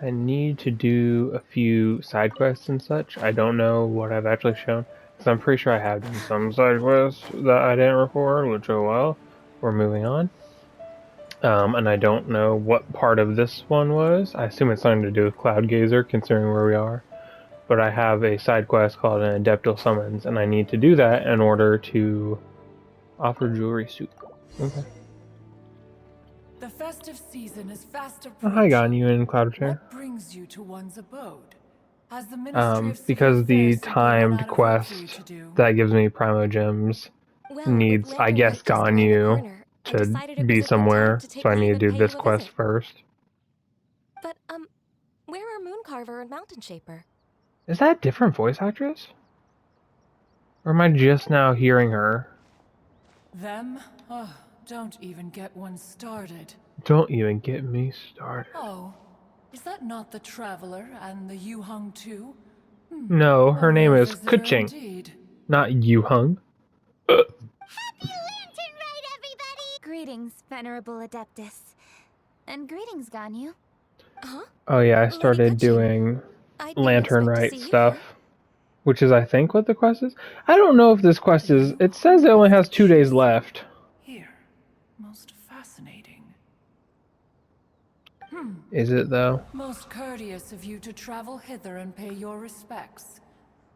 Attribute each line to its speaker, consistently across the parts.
Speaker 1: I need to do a few side quests and such. I don't know what I've actually shown, because I'm pretty sure I have done some side quests that I didn't record, which, oh well. We're moving on. And I don't know what part of this one was. I assume it's something to do with Cloud Gazer, considering where we are. But I have a side quest called an Adeptal Summons, and I need to do that in order to offer jewelry soup. Okay.
Speaker 2: The festive season is fast
Speaker 1: Oh, hi,
Speaker 2: approaching.
Speaker 1: Ganyu and Cloudchair.
Speaker 2: What brings you to one's abode? Has the Ministry of Civil
Speaker 1: Because the
Speaker 2: Affairs simply run
Speaker 1: timed
Speaker 2: out of work for you
Speaker 1: quest
Speaker 2: to do?
Speaker 1: that gives me Primo Gems needs, I guess, Ganyu to be somewhere, so I need to do this quest first.
Speaker 3: But, where are Mooncarver and Mountain Shaper?
Speaker 1: Is that a different voice actress? Or am I just now hearing her?
Speaker 2: Them? Oh, don't even get one started.
Speaker 1: Don't even get me started.
Speaker 2: Oh, is that not the Traveler and the Yuhung too?
Speaker 1: No, her name is Kuching,
Speaker 2: indeed.
Speaker 1: not Yuhung.
Speaker 4: Happy Lantern Rite, everybody! Greetings, Venerable Adeptus. And greetings, Ganyu.
Speaker 3: Huh?
Speaker 1: Oh yeah, I started doing Lantern Rite stuff, which is, I think, what the quest is. I don't know if this quest is... It says it only has 2 days left.
Speaker 2: Here. Most fascinating.
Speaker 1: Is it, though?
Speaker 2: Most courteous of you to travel hither and pay your respects.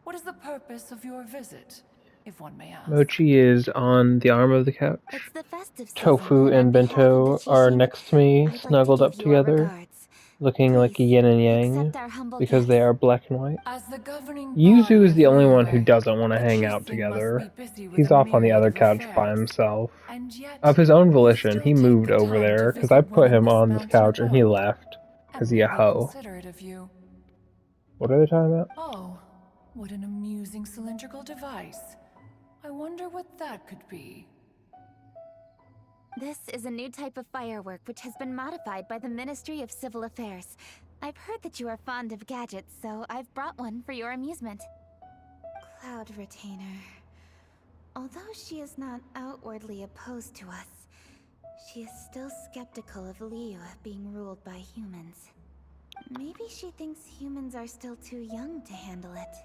Speaker 2: What is the purpose of your visit, if one may ask?
Speaker 1: Mochi is on the arm of the couch.
Speaker 4: It's the festive season,
Speaker 1: Tofu and Bento are next to me,
Speaker 4: I'd like
Speaker 1: snuggled
Speaker 4: to
Speaker 1: up
Speaker 4: give your
Speaker 1: together,
Speaker 4: regards.
Speaker 1: looking like a
Speaker 4: Please,
Speaker 1: yin and yang,
Speaker 4: accept our humble
Speaker 1: because they
Speaker 4: gifts.
Speaker 1: are black and white.
Speaker 2: As the governing
Speaker 1: Yuzu
Speaker 2: body
Speaker 1: is the
Speaker 2: of
Speaker 1: only one who
Speaker 2: Liyue,
Speaker 1: doesn't want to
Speaker 2: the
Speaker 1: hang out
Speaker 2: chieftain must
Speaker 1: together.
Speaker 2: be busy with
Speaker 1: He's
Speaker 2: a
Speaker 1: off on the
Speaker 2: myriad
Speaker 1: other
Speaker 2: of
Speaker 1: couch by
Speaker 2: affairs.
Speaker 1: himself.
Speaker 2: And yet,
Speaker 1: Of his own
Speaker 2: you
Speaker 1: volition,
Speaker 2: still
Speaker 1: he
Speaker 2: take
Speaker 1: moved
Speaker 2: the
Speaker 1: over
Speaker 2: time
Speaker 1: there,
Speaker 2: to
Speaker 1: because I
Speaker 2: visit
Speaker 1: put
Speaker 2: one of
Speaker 1: him
Speaker 2: this
Speaker 1: on this
Speaker 2: mountain
Speaker 1: couch and he
Speaker 2: abode.
Speaker 1: left, because he a
Speaker 2: Admirably
Speaker 1: hoe.
Speaker 2: considerate of you.
Speaker 1: What are they talking about?
Speaker 2: Oh, what an amusing cylindrical device. I wonder what that could be.
Speaker 4: This is a new type of firework which has been modified by the Ministry of Civil Affairs. I've heard that you are fond of gadgets, so I've brought one for your amusement. Cloud Retainer. Although she is not outwardly opposed to us, she is still skeptical of Liyue being ruled by humans. Maybe she thinks humans are still too young to handle it.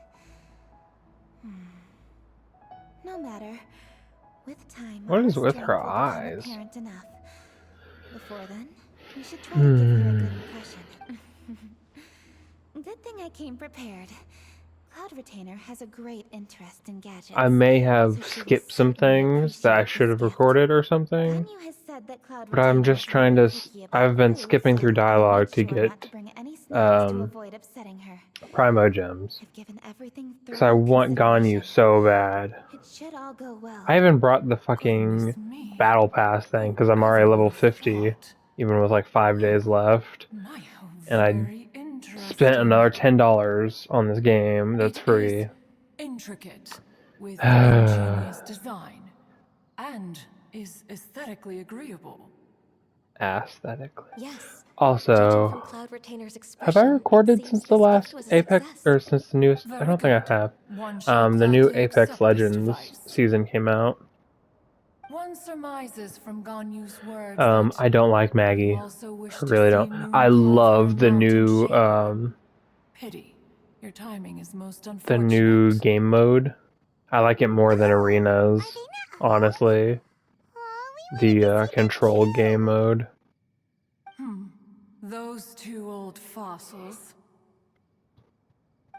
Speaker 4: No matter. With time,
Speaker 1: What is
Speaker 4: our
Speaker 1: with
Speaker 4: strength
Speaker 1: her
Speaker 4: will become
Speaker 1: eyes?
Speaker 4: apparent enough. Before then, we should try to give her a good impression. Good thing I came prepared. Cloud Retainer has a great interest in gadgets.
Speaker 1: I may have
Speaker 4: so she will
Speaker 1: skipped some
Speaker 4: certainly
Speaker 1: things that I
Speaker 4: appreciate
Speaker 1: should
Speaker 4: this
Speaker 1: have
Speaker 4: gift.
Speaker 1: recorded or something,
Speaker 4: Ganyu has said that Cloud
Speaker 1: but I'm
Speaker 4: Retainer
Speaker 1: just
Speaker 4: is
Speaker 1: trying to...
Speaker 4: very picky about
Speaker 1: I've been
Speaker 4: food,
Speaker 1: skipping through
Speaker 4: so I'll
Speaker 1: dialogue
Speaker 4: make
Speaker 1: to
Speaker 4: sure not
Speaker 1: get
Speaker 4: to bring any snacks to
Speaker 1: um,
Speaker 4: avoid upsetting her.
Speaker 1: Primo Gems,
Speaker 4: I've given everything
Speaker 1: because I
Speaker 4: thorough
Speaker 1: want Ganyu
Speaker 4: consideration.
Speaker 1: so bad.
Speaker 4: It should all go well.
Speaker 1: I haven't brought the fucking
Speaker 2: Goodness me.
Speaker 1: Battle Pass thing, because I'm already
Speaker 2: Whoever
Speaker 1: level
Speaker 2: would have
Speaker 1: 50,
Speaker 2: thought?
Speaker 1: even with like 5 days left.
Speaker 2: My, how
Speaker 1: And I
Speaker 2: very interesting.
Speaker 1: spent another $10 on this game that's
Speaker 2: It
Speaker 1: free.
Speaker 2: is intricate, with ingenious design, and is aesthetically agreeable.
Speaker 1: Aesthetically.
Speaker 3: Yes.
Speaker 1: Also,
Speaker 3: Judging from Cloud Retainer's expression,
Speaker 1: have I recorded
Speaker 3: it seems
Speaker 1: since
Speaker 3: this
Speaker 1: the
Speaker 3: gift
Speaker 1: last
Speaker 3: was a
Speaker 1: Apex,
Speaker 3: success.
Speaker 1: or since the newest? I
Speaker 2: Very
Speaker 1: don't think I
Speaker 2: good.
Speaker 1: have.
Speaker 2: One shall
Speaker 1: The new
Speaker 2: gladly
Speaker 1: Apex
Speaker 2: accept this
Speaker 1: Legends
Speaker 2: device.
Speaker 1: season came out.
Speaker 2: One surmises from Ganyu's words
Speaker 1: I don't like
Speaker 2: that you
Speaker 1: Maggie.
Speaker 2: also wish
Speaker 1: I
Speaker 2: to
Speaker 1: really
Speaker 2: see
Speaker 1: don't.
Speaker 2: Moon
Speaker 1: I love
Speaker 2: Carver
Speaker 1: the
Speaker 2: and Mountain
Speaker 1: new
Speaker 2: Shaper. Pity. Your timing is most
Speaker 1: the
Speaker 2: unfortunate.
Speaker 1: new game mode. I like it more than arenas,
Speaker 4: Are they not
Speaker 1: honestly.
Speaker 4: Oh, we wanted to
Speaker 1: The
Speaker 4: see them
Speaker 1: control
Speaker 4: too.
Speaker 1: game mode.
Speaker 2: Those two old fossils.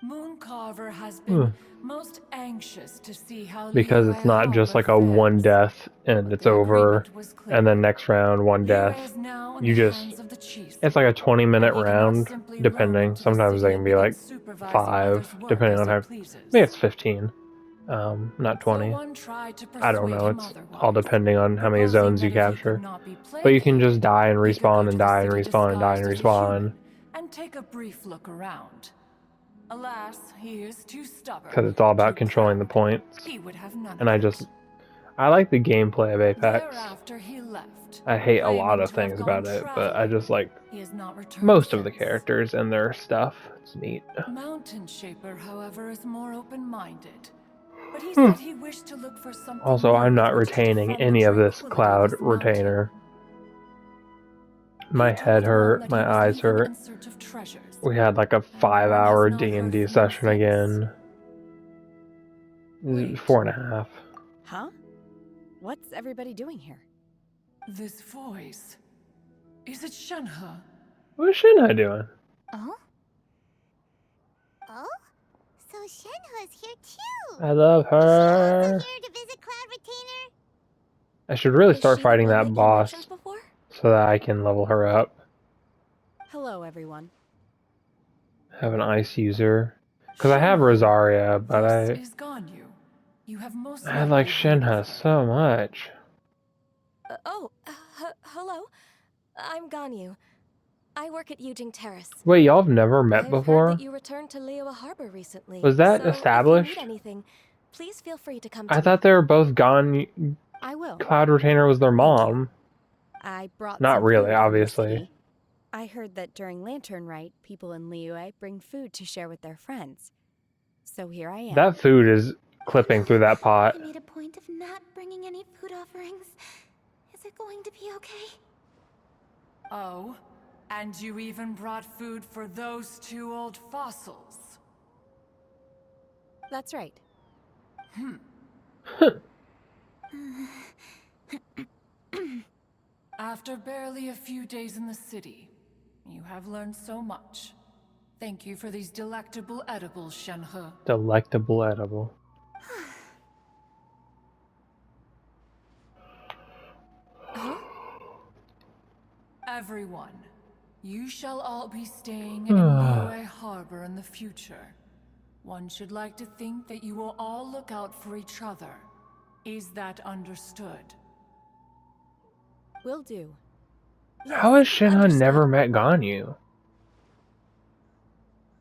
Speaker 2: Mooncarver has been most anxious to see how
Speaker 1: Because
Speaker 2: Liyue
Speaker 1: it's not just like a
Speaker 2: fares.
Speaker 1: one death and
Speaker 2: But
Speaker 1: it's
Speaker 2: the
Speaker 1: over,
Speaker 2: agreement was clear.
Speaker 1: and then next round one
Speaker 2: Liyue
Speaker 1: death.
Speaker 2: is now in
Speaker 1: You
Speaker 2: the
Speaker 1: just,
Speaker 2: hands of the chiefs.
Speaker 1: it's like a 20-minute
Speaker 2: And he cannot
Speaker 1: round,
Speaker 2: simply roam
Speaker 1: depending.
Speaker 2: into the
Speaker 1: Sometimes they
Speaker 2: city
Speaker 1: can
Speaker 2: and
Speaker 1: be
Speaker 2: begin
Speaker 1: like
Speaker 2: supervising
Speaker 1: 5,
Speaker 2: others' work
Speaker 1: depending
Speaker 2: as
Speaker 1: on
Speaker 2: he
Speaker 1: how,
Speaker 2: pleases.
Speaker 1: maybe it's 15. Not
Speaker 2: So
Speaker 1: 20.
Speaker 2: one tried to
Speaker 1: I don't
Speaker 2: persuade
Speaker 1: know,
Speaker 2: him
Speaker 1: it's all
Speaker 2: otherwise,
Speaker 1: depending on how many
Speaker 2: proposing
Speaker 1: zones you
Speaker 2: that if he could
Speaker 1: capture.
Speaker 2: not be
Speaker 1: But you can
Speaker 2: plagued
Speaker 1: just die and
Speaker 2: he could go
Speaker 1: respawn
Speaker 2: to
Speaker 1: and
Speaker 2: the
Speaker 1: die and
Speaker 2: city
Speaker 1: respawn and die and
Speaker 2: disguised as a
Speaker 1: respawn.
Speaker 2: human and take a brief look around. Alas, he is too stubborn.
Speaker 1: Because it's all about
Speaker 2: too
Speaker 1: controlling the
Speaker 2: proud.
Speaker 1: points.
Speaker 2: He would have none
Speaker 1: And
Speaker 2: of it.
Speaker 1: I like the gameplay of Apex.
Speaker 2: Thereafter he left.
Speaker 1: I hate a lot
Speaker 2: claiming
Speaker 1: of
Speaker 2: to have
Speaker 1: things
Speaker 2: gone
Speaker 1: about it, but I
Speaker 2: traveling.
Speaker 1: just like
Speaker 2: He has not returned
Speaker 1: most of the
Speaker 2: since.
Speaker 1: characters and their stuff. It's neat.
Speaker 2: Mountain Shaper, however, is more open-minded. but he said he wished to look for something
Speaker 1: Also,
Speaker 2: new
Speaker 1: I'm
Speaker 2: with
Speaker 1: not
Speaker 2: which to
Speaker 1: retaining
Speaker 2: defend the
Speaker 1: any of this
Speaker 2: tranquility of
Speaker 1: cloud
Speaker 2: this mountain.
Speaker 1: retainer.
Speaker 2: He
Speaker 1: My head
Speaker 2: told one
Speaker 1: hurt,
Speaker 2: that he
Speaker 1: my
Speaker 2: was
Speaker 1: eyes
Speaker 2: leaving
Speaker 1: hurt.
Speaker 2: in search of treasures,
Speaker 1: We had like a
Speaker 2: and one has
Speaker 1: 5-hour
Speaker 2: not heard
Speaker 1: D&D
Speaker 2: from him
Speaker 1: session
Speaker 2: since.
Speaker 1: again.
Speaker 2: Wait.
Speaker 1: 4.5.
Speaker 5: Huh? What's everybody doing here?
Speaker 2: This voice. Is it Shenhe?
Speaker 1: What's Shinha doing?
Speaker 4: Oh? Oh? So Shenhe's here too!
Speaker 1: I love
Speaker 4: Is she also
Speaker 1: her.
Speaker 4: here to visit Cloud Retainer?
Speaker 1: I should really
Speaker 3: Is
Speaker 1: start
Speaker 3: she the
Speaker 1: fighting
Speaker 3: one
Speaker 1: that
Speaker 3: you
Speaker 1: boss
Speaker 3: mentioned before?
Speaker 1: so that I can level her up.
Speaker 5: Hello, everyone.
Speaker 1: Have an ice user. Because I have
Speaker 2: Shenhe,
Speaker 1: Rosaria, but
Speaker 2: this is Ganyu. You have most
Speaker 1: I like
Speaker 2: likely heard of
Speaker 1: Shinha
Speaker 2: her.
Speaker 1: so much.
Speaker 3: Hello. I'm Ganyu. I work at Yujing Terrace.
Speaker 1: Wait, y'all have never met
Speaker 3: I've heard that
Speaker 1: before?
Speaker 3: you returned to Liyue Harbor recently.
Speaker 1: Was that
Speaker 3: so
Speaker 1: established?
Speaker 3: If you need anything, please feel free to come
Speaker 1: I
Speaker 3: to
Speaker 1: thought
Speaker 3: me.
Speaker 1: they were both gone.
Speaker 5: I will.
Speaker 1: Cloud Retainer was their
Speaker 5: Thank you.
Speaker 1: mom.
Speaker 5: I brought
Speaker 1: Not
Speaker 5: some
Speaker 1: really,
Speaker 5: food from the
Speaker 1: obviously.
Speaker 5: city. I heard that during Lantern Rite, people in Liyue bring food to share with their friends. So here I am.
Speaker 1: That food is clipping through that pot.
Speaker 4: I made a point of not bringing any food offerings. Is it going to be okay?
Speaker 2: Oh, and you even brought food for those two old fossils.
Speaker 5: That's right.
Speaker 2: After barely a few days in the city, you have learned so much. Thank you for these delectable edibles, Shenhe.
Speaker 1: Delectable edible.
Speaker 3: Huh?
Speaker 2: Everyone, you shall all be staying in Liyue Harbor in the future. One should like to think that you will all look out for each other. Is that understood?
Speaker 5: Will do.
Speaker 1: How has Shinha
Speaker 3: understood.
Speaker 1: never met Ganyu?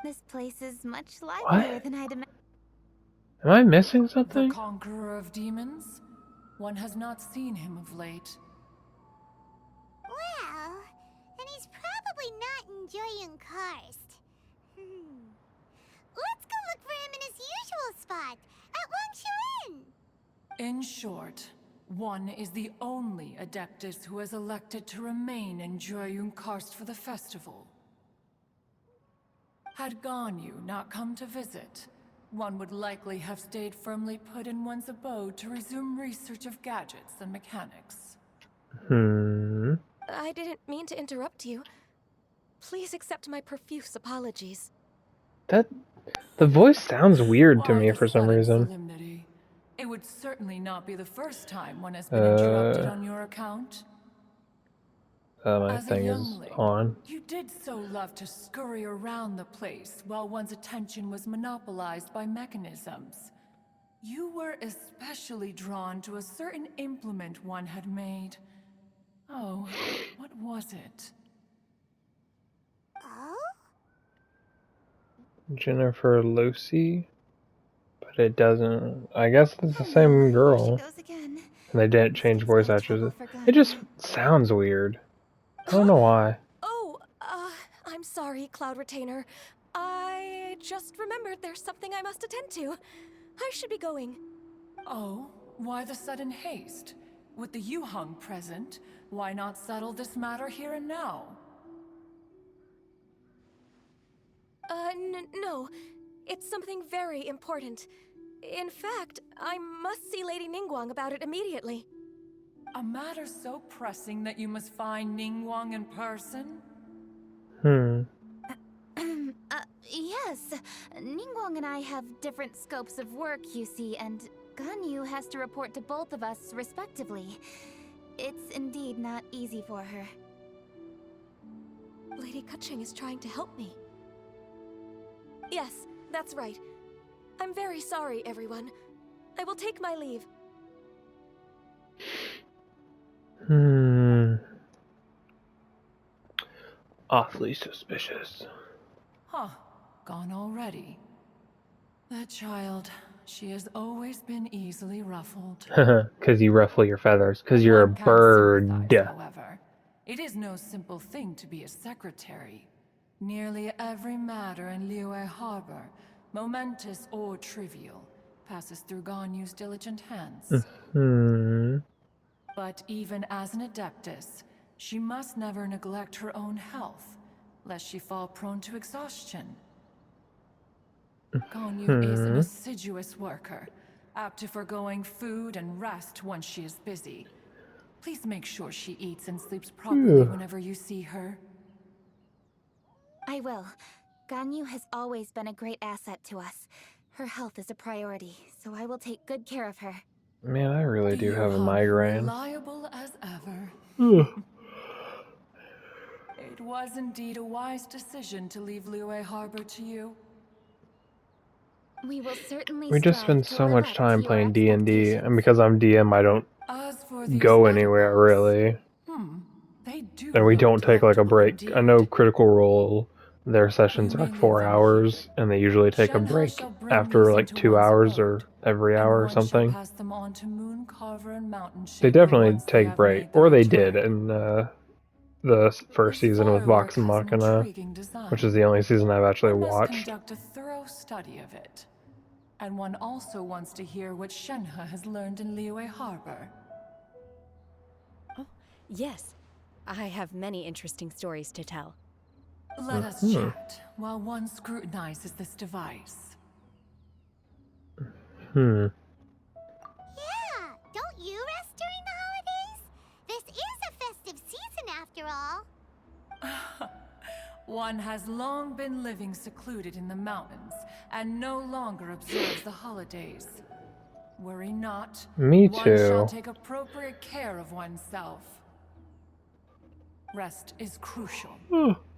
Speaker 4: This place is much livelier
Speaker 1: What?
Speaker 4: than I'd imagined.
Speaker 1: Am I missing
Speaker 2: The
Speaker 1: something?
Speaker 2: conqueror of demons? One has not seen him of late.
Speaker 4: Well, then he's probably not enjoying Karst. Let's go look for him in his usual spot, at Wangshu Inn.
Speaker 2: In short, one is the only Adeptus who has elected to remain in Joyun Karst for the festival. Had Ganyu not come to visit, one would likely have stayed firmly put in one's abode to resume research of gadgets and mechanics.
Speaker 3: I didn't mean to interrupt you. Please accept my profuse apologies.
Speaker 1: The voice sounds weird to
Speaker 2: Why
Speaker 1: me
Speaker 2: the
Speaker 1: for some
Speaker 2: sudden
Speaker 1: reason.
Speaker 2: solemnity? It would certainly not be the first time one has been interrupted on your account.
Speaker 1: My
Speaker 2: As a
Speaker 1: thing is
Speaker 2: youngling,
Speaker 1: on.
Speaker 2: you did so love to scurry around the place while one's attention was monopolized by mechanisms. You were especially drawn to a certain implement one had made. Oh, what was it?
Speaker 4: Oh?
Speaker 1: Jennifer Lucy? But it doesn't. I guess it's the
Speaker 4: Oh
Speaker 1: same
Speaker 4: no, here
Speaker 1: girl.
Speaker 4: she goes again.
Speaker 1: And they didn't
Speaker 4: This
Speaker 1: change
Speaker 4: could
Speaker 1: voice
Speaker 4: spell
Speaker 1: actors.
Speaker 4: trouble for
Speaker 1: It just
Speaker 4: Ganyu.
Speaker 1: sounds weird. I don't know why.
Speaker 3: Oh, I'm sorry, Cloud Retainer. I just remembered there's something I must attend to. I should be going.
Speaker 2: Oh, why the sudden haste? With the Yuheng present, why not settle this matter here and now?
Speaker 3: No. It's something very important. In fact, I must see Lady Ningguang about it immediately.
Speaker 2: A matter so pressing that you must find Ningguang in person?
Speaker 4: Yes. Ningguang and I have different scopes of work, you see, and Ganyu has to report to both of us respectively. It's indeed not easy for her.
Speaker 3: Lady Keqing is trying to help me. Yes, that's right. I'm very sorry, everyone. I will take my leave.
Speaker 1: Awfully suspicious.
Speaker 2: Huh, gone already. That child, she has always been easily ruffled.
Speaker 1: Cause you ruffle your feathers. Cause you're a
Speaker 2: One can
Speaker 1: bird.
Speaker 2: sympathize, however. It is no simple thing to be a secretary. Nearly every matter in Liyue Harbor, momentous or trivial, passes through Ganyu's diligent hands.
Speaker 1: Hmm.
Speaker 2: But even as an Adeptus, she must never neglect her own health, lest she fall prone to exhaustion. Ganyu is an assiduous worker, apt to foregoing food and rest once she is busy. Please make sure she eats and sleeps properly whenever you see her.
Speaker 4: I will. Ganyu has always been a great asset to us. Her health is a priority, so I will take good care of her.
Speaker 1: Man, I really do
Speaker 2: You
Speaker 1: have a
Speaker 2: hung
Speaker 1: migraine.
Speaker 2: reliable as ever. It was indeed a wise decision to leave Liyue Harbor to you.
Speaker 4: We will certainly
Speaker 1: We just
Speaker 4: strive
Speaker 1: spend
Speaker 4: to
Speaker 1: so
Speaker 4: live
Speaker 1: much
Speaker 4: up
Speaker 1: time
Speaker 4: to your
Speaker 1: playing D&D, and
Speaker 4: expectations.
Speaker 1: because I'm DM, I don't
Speaker 2: As for these
Speaker 1: go anywhere
Speaker 2: edibles,
Speaker 1: really,
Speaker 2: they do
Speaker 1: and we
Speaker 2: look
Speaker 1: don't take like a
Speaker 2: delectable
Speaker 1: break. I know
Speaker 2: indeed.
Speaker 1: Critical Role, their sessions
Speaker 2: You
Speaker 1: are
Speaker 2: may
Speaker 1: like
Speaker 2: leave
Speaker 1: 4
Speaker 2: them here.
Speaker 1: hours, and they usually take a
Speaker 2: Shenhe
Speaker 1: break
Speaker 2: shall bring
Speaker 1: after
Speaker 2: these
Speaker 1: like
Speaker 2: into
Speaker 1: 2
Speaker 2: one's
Speaker 1: hours
Speaker 2: abode,
Speaker 1: or every
Speaker 2: and
Speaker 1: hour or
Speaker 2: one shall
Speaker 1: something.
Speaker 2: pass them on to Mooncarver and Mountain
Speaker 1: They
Speaker 2: Shaper
Speaker 1: definitely
Speaker 2: once they
Speaker 1: take
Speaker 2: have
Speaker 1: break,
Speaker 2: made the
Speaker 1: or they did
Speaker 2: return.
Speaker 1: in the first
Speaker 2: This
Speaker 1: season with
Speaker 2: firework
Speaker 1: Vox and
Speaker 2: has an
Speaker 1: Machina,
Speaker 2: intriguing design.
Speaker 1: which is the only season I've actually
Speaker 2: One must
Speaker 1: watched.
Speaker 2: conduct a thorough study of it. And one also wants to hear what Shenhe has learned in Liyue Harbor.
Speaker 5: Oh, yes. I have many interesting stories to tell.
Speaker 2: Let us chat while one scrutinizes this device.
Speaker 1: Hmm.
Speaker 6: Yeah, don't you rest during the holidays? This is a festive season after all.
Speaker 2: One has long been living secluded in the mountains and no longer observes the holidays. Worry not.
Speaker 1: Me
Speaker 2: One shall
Speaker 1: too.
Speaker 2: take appropriate care of oneself. Rest is crucial.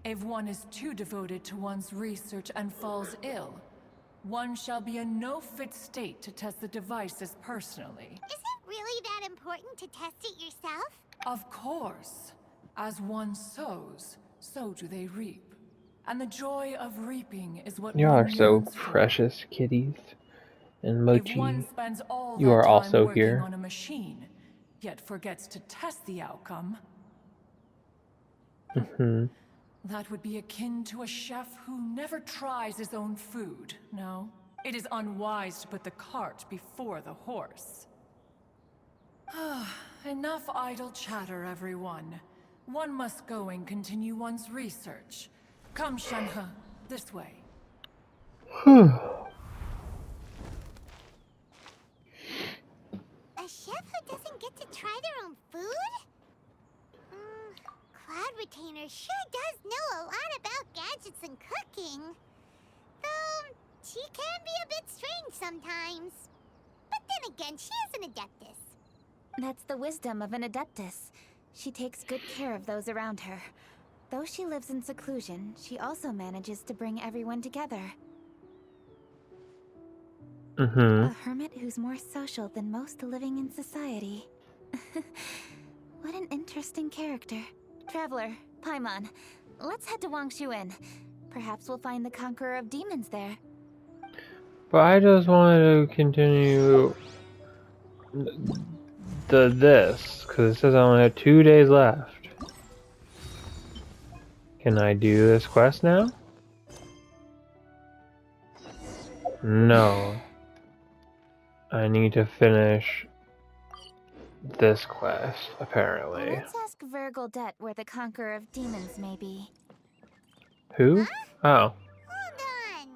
Speaker 2: If one is too devoted to one's research and falls ill, one shall be in no fit state to test the devices personally.
Speaker 6: Is it really that important to test it yourself?
Speaker 2: Of course. As one sows, so do they reap. And the joy of reaping is what
Speaker 1: Y'all
Speaker 2: one
Speaker 1: are so
Speaker 2: yearns for.
Speaker 1: precious, kitties. And
Speaker 2: If one
Speaker 1: Mochi,
Speaker 2: spends all
Speaker 1: you
Speaker 2: that
Speaker 1: are
Speaker 2: time
Speaker 1: also
Speaker 2: working
Speaker 1: here.
Speaker 2: on a machine, yet forgets to test the outcome, that would be akin to a chef who never tries his own food, no? It is unwise to put the cart before the horse. Enough idle chatter, everyone. One must go and continue one's research. Come, Shenhe, this way.
Speaker 6: A chef who doesn't get to try their own food? Cloud Retainer sure does know a lot about gadgets and cooking. Though, she can be a bit strange sometimes. But then again, she is an Adeptus.
Speaker 4: That's the wisdom of an Adeptus. She takes good care of those around her. Though she lives in seclusion, she also manages to bring everyone together. A hermit who's more social than most living in society. What an interesting character. Traveler, Paimon, let's head to Wangshuin. Perhaps we'll find the Conqueror of Demons there.
Speaker 1: But I just wanted to continue this, because it says I only have 2 days left. Can I do this quest now? No. I need to finish this quest, apparently.
Speaker 4: Let's ask Vergildet where the Conqueror of Demons may be.
Speaker 1: Who? Oh.
Speaker 6: Hold on.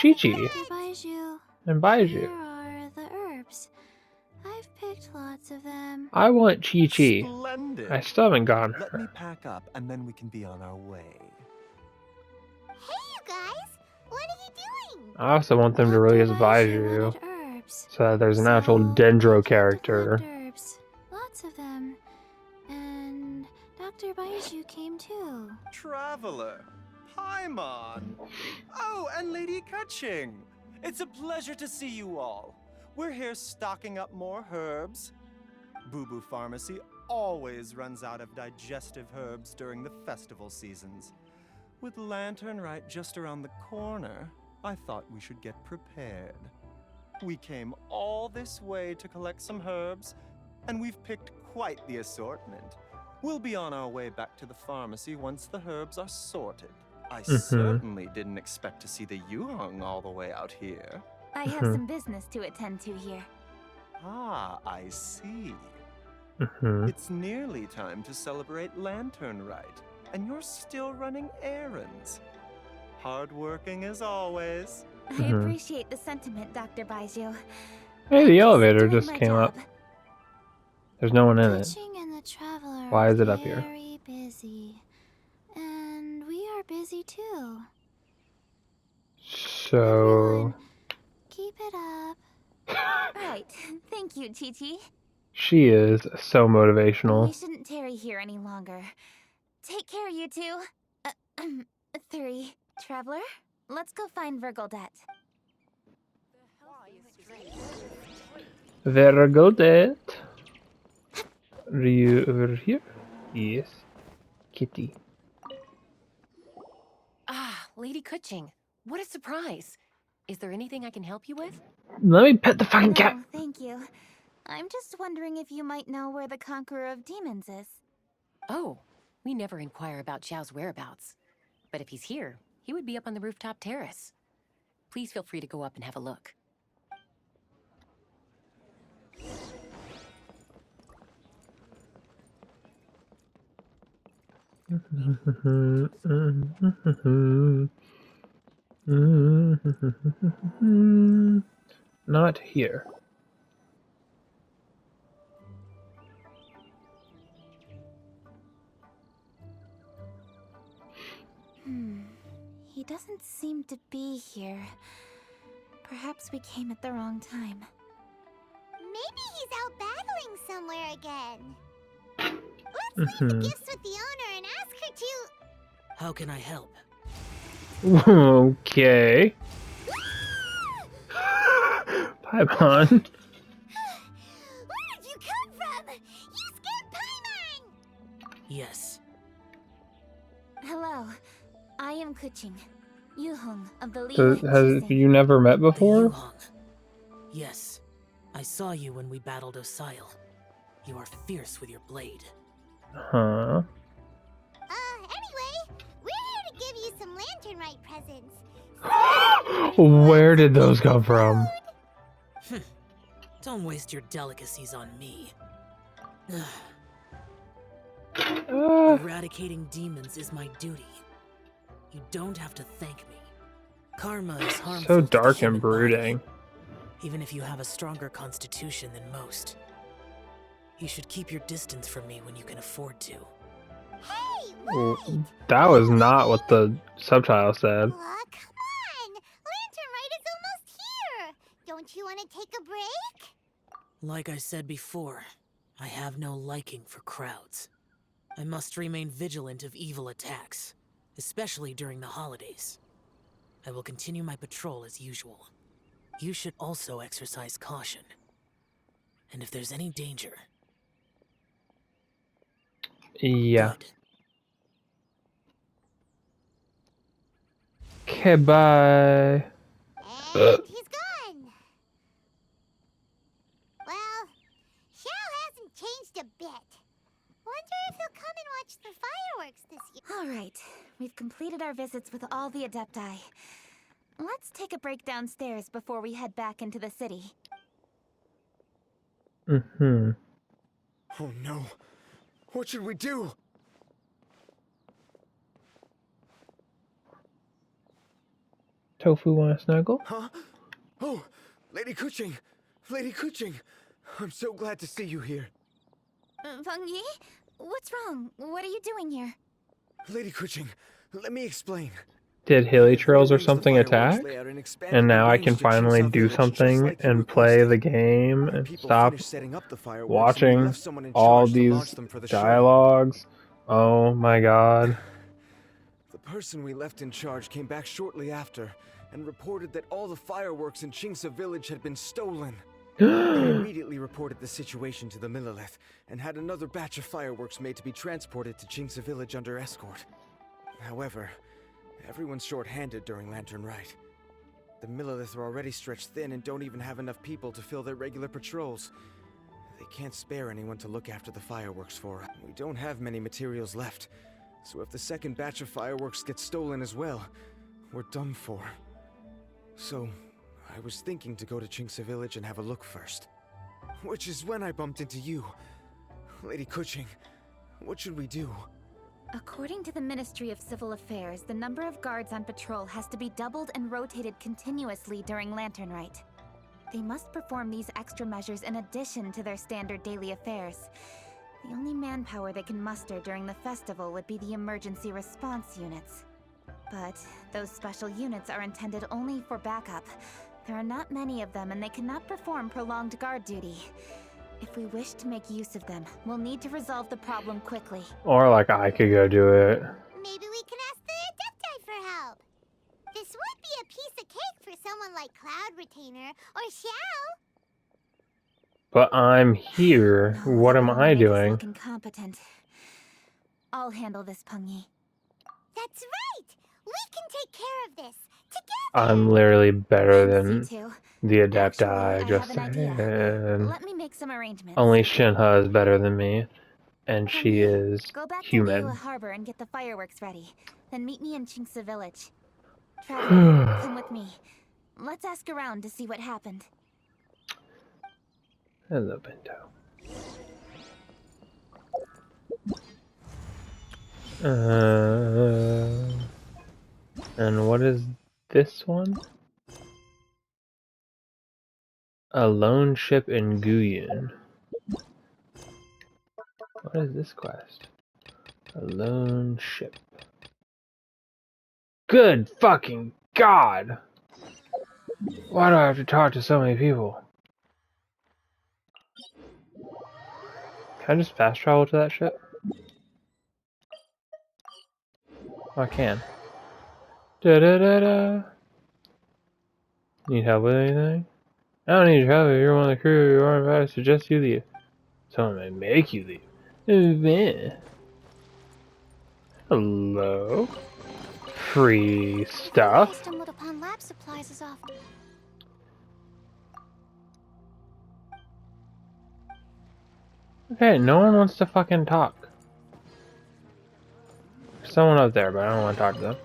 Speaker 1: Chi-Chi.
Speaker 7: Baiju,
Speaker 1: And
Speaker 7: here
Speaker 1: Baiju.
Speaker 7: are the herbs. I've picked lots of them.
Speaker 1: I want Chi-Chi.
Speaker 8: Splendid.
Speaker 1: I still haven't gotten
Speaker 8: Let
Speaker 1: her.
Speaker 8: me pack up and then we can be on our way.
Speaker 6: Hey, you guys. What are you doing?
Speaker 1: I also want them to release
Speaker 7: Baiju
Speaker 1: Baiju,
Speaker 7: wanted herbs.
Speaker 1: so that there's an actual
Speaker 7: So,
Speaker 1: Dendro
Speaker 7: I came to
Speaker 1: character.
Speaker 7: collect herbs. Lots of them. And Dr. Baiju came too.
Speaker 8: Traveler, Paimon. Oh, and Lady Kaching. It's a pleasure to see you all. We're here stocking up more herbs. Boo Boo Pharmacy always runs out of digestive herbs during the festival seasons. With Lantern right just around the corner, I thought we should get prepared. We came all this way to collect some herbs, and we've picked quite the assortment. We'll be on our way back to the pharmacy once the herbs are sorted. I certainly didn't expect to see the Yuheng all the way out here.
Speaker 4: I have some business to attend to here.
Speaker 8: Ah, I see.
Speaker 1: Mm-hmm.
Speaker 8: It's nearly time to celebrate Lantern Rite, and you're still running errands. Hardworking as always.
Speaker 4: I appreciate the sentiment, Dr. Baiju.
Speaker 1: Hey,
Speaker 4: I'm
Speaker 1: the
Speaker 4: just
Speaker 1: elevator
Speaker 4: doing
Speaker 1: just
Speaker 4: my
Speaker 1: came up.
Speaker 4: job.
Speaker 1: There's no one in it.
Speaker 7: Kutching and the Traveler
Speaker 1: Why
Speaker 7: are
Speaker 1: is it up here?
Speaker 7: very busy. And we are busy too.
Speaker 1: So
Speaker 7: Everyone, keep it up.
Speaker 4: Right. Thank you, Chi-Chi.
Speaker 1: she is so motivational.
Speaker 4: We shouldn't tarry here any longer. Take care, you two. 3. Traveler, let's go find Virgildet.
Speaker 1: Very good. Are you over here? Yes. Kitty.
Speaker 9: Ah, Lady Kutching. What a surprise. Is there anything I can help you with?
Speaker 1: Let me pet the fucking cat.
Speaker 4: No, thank you. I'm just wondering if you might know where the Conqueror of Demons is.
Speaker 9: Oh, we never inquire about Xiao's whereabouts. But if he's here, he would be up on the rooftop terrace. Please feel free to go up and have a look.
Speaker 1: Not here.
Speaker 4: He doesn't seem to be here. Perhaps we came at the wrong time.
Speaker 6: Maybe he's out battling somewhere again. Let's leave the gifts with the owner and ask her to...
Speaker 10: How can I help?
Speaker 1: Okay. Paimon.
Speaker 6: Where did you come from? You scared Paimon!
Speaker 10: Yes.
Speaker 4: Hello, I am Kuching, Yuhong of the Li
Speaker 1: Have you never met
Speaker 10: The
Speaker 1: before?
Speaker 10: Yuhong. Yes. I saw you when we battled Osile. You are fierce with your blade.
Speaker 1: Huh.
Speaker 6: Anyway, we're here to give you some Lantern Rite presents.
Speaker 1: Where did those come from?
Speaker 10: Don't waste your delicacies on me. Eradicating demons is my duty. You don't have to thank me. Karma is harmful
Speaker 1: So
Speaker 10: to the
Speaker 1: dark
Speaker 10: human
Speaker 1: and brooding.
Speaker 10: body, even if you have a stronger constitution than most. You should keep your distance from me when you can afford to.
Speaker 6: Hey,
Speaker 1: Well,
Speaker 6: wait!
Speaker 1: that was not what the subtitle said.
Speaker 6: Aw, come on! Lantern Rite is almost here! Don't you want to take a break?
Speaker 10: Like I said before, I have no liking for crowds. I must remain vigilant of evil attacks, especially during the holidays. I will continue my patrol as usual. You should also exercise caution. And if there's any danger...
Speaker 1: Yeah.
Speaker 10: Good.
Speaker 1: Okay, bye.
Speaker 6: And he's gone! Well, Xiao hasn't changed a bit. Wonder if he'll come and watch the fireworks this year.
Speaker 4: Alright, we've completed our visits with all the Adepti. Let's take a break downstairs before we head back into the city.
Speaker 1: Mm-hmm.
Speaker 11: Oh no. What should we do?
Speaker 1: Tofu, wanna snuggle?
Speaker 11: Huh? Oh, Lady Kuching! Lady Kuching! I'm so glad to see you here.
Speaker 4: Feng Yi? What's wrong? What are you doing here?
Speaker 11: Lady Kuching, let me explain.
Speaker 1: Did Hilly Trails or
Speaker 11: The
Speaker 1: something
Speaker 11: fireworks
Speaker 1: attack?
Speaker 11: layout and expanded
Speaker 1: And
Speaker 11: the
Speaker 1: now I
Speaker 11: range
Speaker 1: can
Speaker 11: to
Speaker 1: finally
Speaker 11: Qingzhou
Speaker 1: do
Speaker 11: Village, just
Speaker 1: something
Speaker 11: like you
Speaker 1: and play the
Speaker 11: requested.
Speaker 1: game
Speaker 11: When
Speaker 1: and
Speaker 11: people
Speaker 1: stop
Speaker 11: finished setting up the fireworks, we
Speaker 1: watching
Speaker 11: left someone in
Speaker 1: all
Speaker 11: charge to launch
Speaker 1: these
Speaker 11: them for the show.
Speaker 1: dialogues. Oh my god.
Speaker 11: The person we left in charge came back shortly after and reported that all the fireworks in Qingzhou Village had been stolen. He immediately reported the situation to the Millelith and had another batch of fireworks made to be transported to Qingzhou Village under escort. However, everyone's short-handed during Lantern Rite. The Millelith are already stretched thin and don't even have enough people to fill their regular patrols. They can't spare anyone to look after the fireworks for. We don't have many materials left, so if the second batch of fireworks gets stolen as well, we're done for. So, I was thinking to go to Chinksa Village and have a look first. Which is when I bumped into you. Lady Kuching, what should we do?
Speaker 4: According to the Ministry of Civil Affairs, the number of guards on patrol has to be doubled and rotated continuously during Lantern Rite. They must perform these extra measures in addition to their standard daily affairs. The only manpower they can muster during the festival would be the emergency response units. But those special units are intended only for backup. There are not many of them, and they cannot perform prolonged guard duty. If we wish to make use of them, we'll need to resolve the problem quickly.
Speaker 1: Or like I could go do it.
Speaker 6: Maybe we can ask the Adepti for help. This would be a piece of cake for someone like Cloud Retainer or Xiao.
Speaker 1: But I'm here.
Speaker 4: No,
Speaker 1: What
Speaker 4: that
Speaker 1: am
Speaker 4: would
Speaker 1: I
Speaker 4: only make us
Speaker 1: doing?
Speaker 4: look incompetent. I'll handle this, Pungi.
Speaker 6: That's right. We can take care of this together.
Speaker 1: I'm literally better
Speaker 4: Thanks,
Speaker 1: than
Speaker 4: you two.
Speaker 1: the Adepti,
Speaker 4: Actually, I
Speaker 1: just
Speaker 4: have an idea.
Speaker 1: saying.
Speaker 4: Let me make some arrangements.
Speaker 1: Only Shinha is better than me, and she
Speaker 4: Pungi,
Speaker 1: is
Speaker 4: go back to
Speaker 1: human.
Speaker 4: Liyue Harbor and get the fireworks ready. Then meet me in Chinksa Village. Traveler, come with me. Let's ask around to see what happened.
Speaker 1: Hello, Bento. And what is this one? A lone ship in Guyun. What is this quest? A lone ship. Good fucking God! Why do I have to talk to so many people? Can I just fast travel to that ship? Oh, I can. Da da da da. Need help with anything? I don't need your help. If you're one of the crew, you aren't I suggest you leave. Someone may make you leave. Oh, man. Hello? Free stuff?
Speaker 7: I stumbled upon lab supplies as often.
Speaker 1: Okay, no one wants to fucking talk. There's someone up there, but I don't want to talk to them.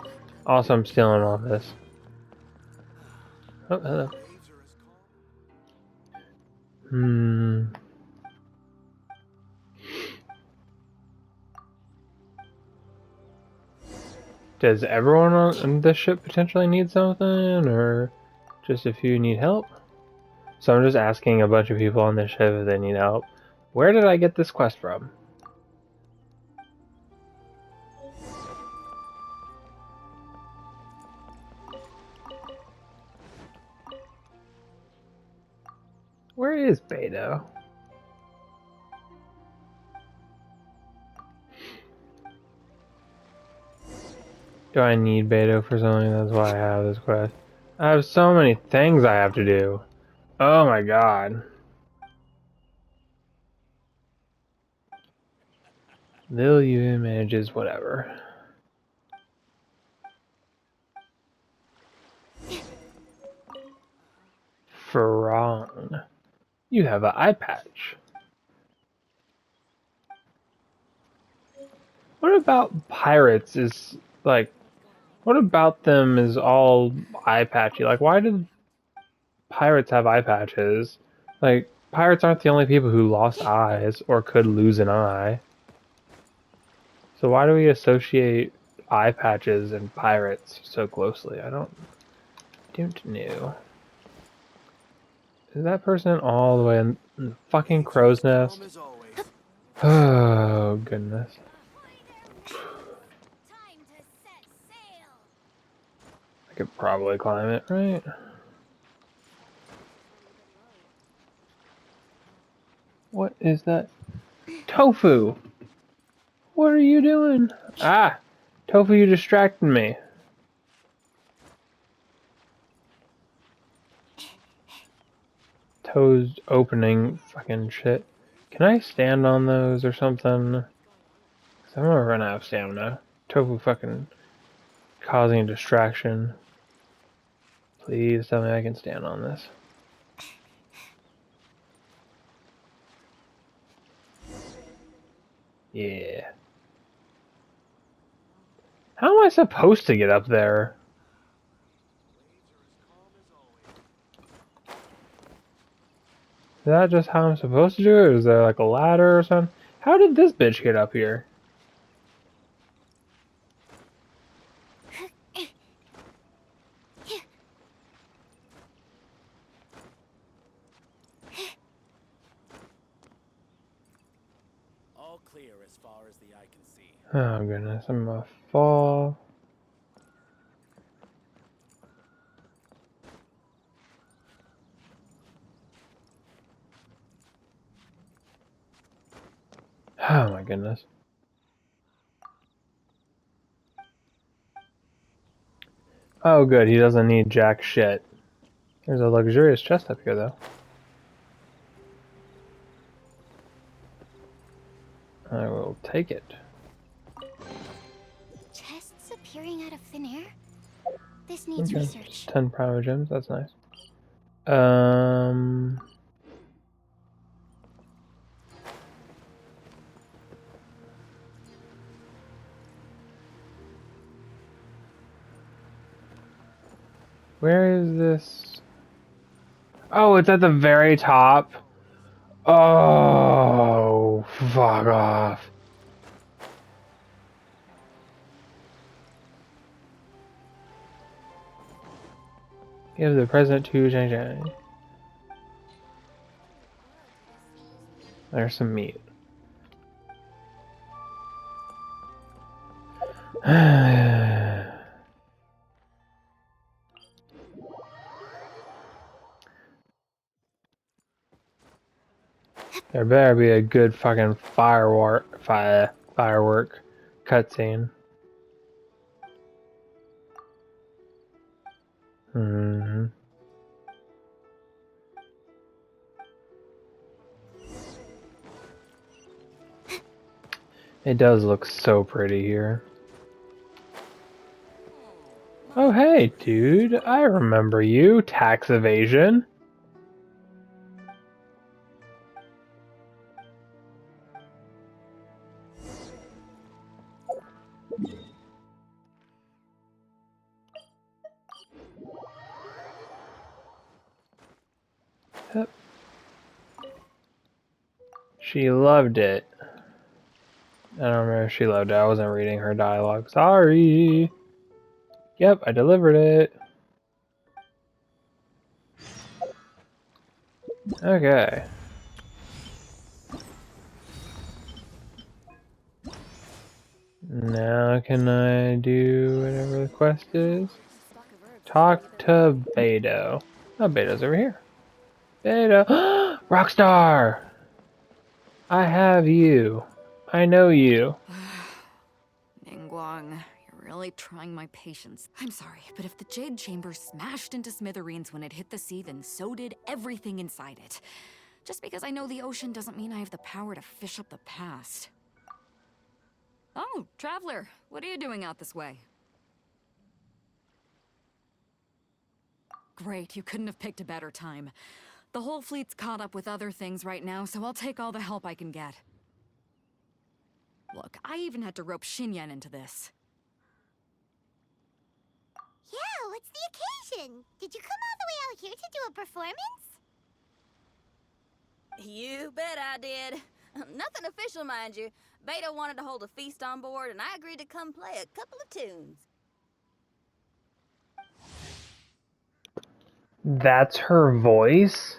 Speaker 1: Also, I'm stealing all this. Oh, hello. Does everyone on this ship potentially need something, or just if you need help? So I'm just asking a bunch of people on this ship if they need help. Where did I get this quest from? Where is Beto? Do I need Beto for something? That's why I have this quest. I have so many things I have to do. Oh my god. Lil you manages whatever. Farong. You have an eye patch. What about pirates is like what about them is all eye patchy? Like why did pirates have eye patches? Like pirates aren't the only people who lost eyes or could lose an eye. So why do we associate eye patches and pirates so closely? I don't know. Is that person all the way in the fucking crow's nest? Oh goodness. I could probably climb it, right? What is that? Tofu! What are you doing? Ah! Tofu, you distracted me. Toes opening fucking shit. Can I stand on those or something? 'Cause I'm gonna run out of stamina. Tofu fucking causing a distraction. Please tell me I can stand on this. Yeah. How am I supposed to get up there? that just how I'm supposed to do it? Is there like a ladder or something? How did this bitch get up here?
Speaker 12: All clear as far as the eye can see.
Speaker 1: Oh goodness, I'm gonna fall. Oh my goodness. Oh good, he doesn't need jack shit. There's a luxurious chest up here though. I will take it.
Speaker 7: Chests appearing out of thin air? This needs
Speaker 1: Okay,
Speaker 7: research.
Speaker 1: 10 power gems, that's nice. Where is this? Oh, it's at the very top. Oh, fuck off. Give the present to Zhang Zhang. There's some meat. There better be a good fucking firework cutscene. Mm-hmm. It does look so pretty here. Oh hey, dude, I remember you. Tax evasion. Yep. She loved it. I don't remember if she loved it. I wasn't reading her dialogue. Sorry. Yep, I delivered it. Okay. Now can I do whatever the quest is? Talk to Beto. Oh, Beto's over here. Beto! Rockstar! I have you. I know you.
Speaker 13: Ningguang, you're really trying my patience. I'm sorry, but if the Jade Chamber smashed into smithereens when it hit the sea, then so did everything inside it. Just because I know the ocean doesn't mean I have the power to fish up the past. Oh, Traveler, what are you doing out this way? Great, you couldn't have picked a better time. The whole fleet's caught up with other things right now, so I'll take all the help I can get. Look, I even had to rope Xinyan into this.
Speaker 6: Yeah, what's the occasion? Did you come all the way out here to do a performance?
Speaker 14: You bet I did. Nothing official, mind you. Beta wanted to hold a feast on board, and I agreed to come play a couple of tunes.
Speaker 1: That's her voice?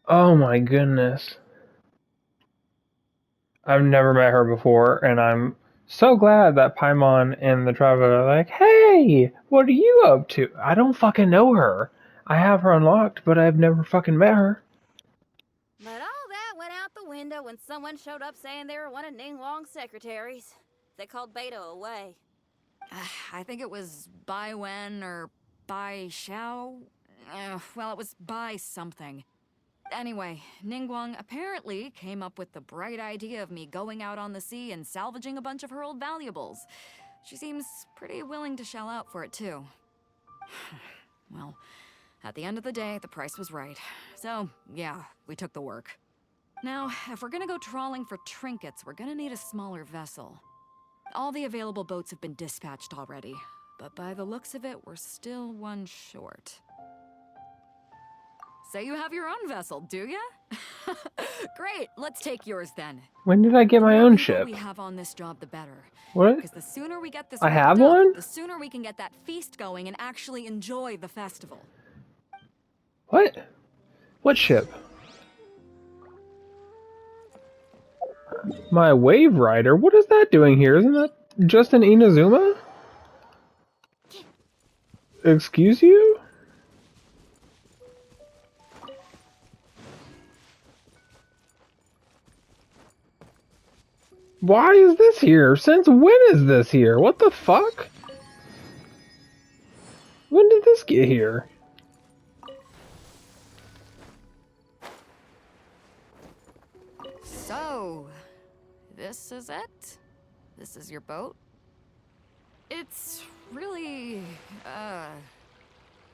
Speaker 1: Oh my goodness. I've never met her before, and I'm so glad that Paimon and the Traveler are like, hey, what are you up to? I don't fucking know her. I have her unlocked, but I've never fucking met her.
Speaker 14: But all that went out the window when someone showed up saying they were one of Ningguang's secretaries. They called Beta away.
Speaker 13: I think it was Bai Wen or Bai Xiao. Well, it was Bai something. Anyway, Ningguang apparently came up with the bright idea of me going out on the sea and salvaging a bunch of her old valuables. She seems pretty willing to shell out for it, too. Well, at the end of the day, the price was right. So, yeah, we took the work. Now, if we're gonna go trawling for trinkets, we're gonna need a smaller vessel. All the available boats have been dispatched already, but by the looks of it, we're still one short. So you have your own vessel, do ya? Great, let's take yours then.
Speaker 1: When did I get
Speaker 13: The
Speaker 1: my
Speaker 13: more
Speaker 1: own
Speaker 13: people
Speaker 1: ship?
Speaker 13: we have on this job, the better.
Speaker 1: What?
Speaker 13: Because the sooner we get this
Speaker 1: I
Speaker 13: wrapped
Speaker 1: have
Speaker 13: up,
Speaker 1: one?
Speaker 13: the sooner we can get that feast going and actually enjoy the festival.
Speaker 1: What? What ship? My Wave Rider? What is that doing here? Isn't that just an Inazuma? Excuse you? Why is this here? Since when is this here? What the fuck? When did this get here?
Speaker 13: So, this is it? This is your boat? It's really,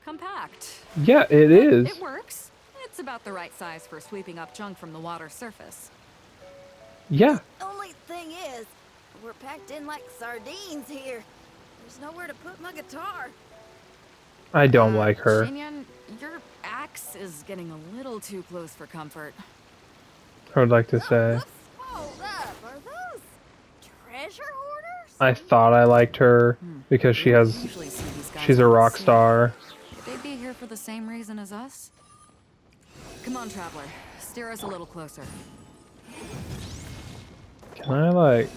Speaker 13: compact.
Speaker 1: Yeah, it
Speaker 13: But
Speaker 1: is.
Speaker 13: it works. It's about the right size for sweeping up junk from the water surface.
Speaker 1: Yeah.
Speaker 14: Only thing is, we're packed in like sardines here. There's nowhere to put my guitar.
Speaker 1: I don't like her.
Speaker 13: Shinyan, your axe is getting a little too close for comfort.
Speaker 1: I would like to say.
Speaker 14: Hold up, are those treasure hoarders?
Speaker 1: I thought I liked her because
Speaker 13: Usually see these guys
Speaker 1: she's a
Speaker 13: at
Speaker 1: rock
Speaker 13: sea.
Speaker 1: star.
Speaker 13: Could they be here for the same reason as us? Come on, traveler. Steer us a little closer.
Speaker 1: Can I like...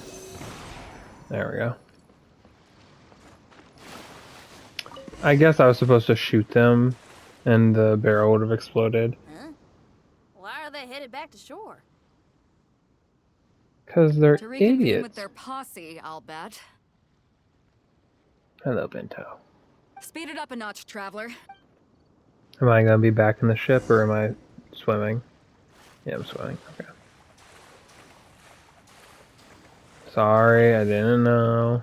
Speaker 1: There we go. I guess I was supposed to shoot them and the barrel would have exploded.
Speaker 14: Huh? Why are they headed back to shore?
Speaker 1: Because they're
Speaker 13: To reconvene
Speaker 1: idiots.
Speaker 13: with their posse, I'll bet.
Speaker 1: Hello, Bento.
Speaker 13: Speed it up a notch, traveler.
Speaker 1: Am I going to be back in the ship or am I swimming? Yeah, I'm swimming. Okay. Sorry, I didn't know.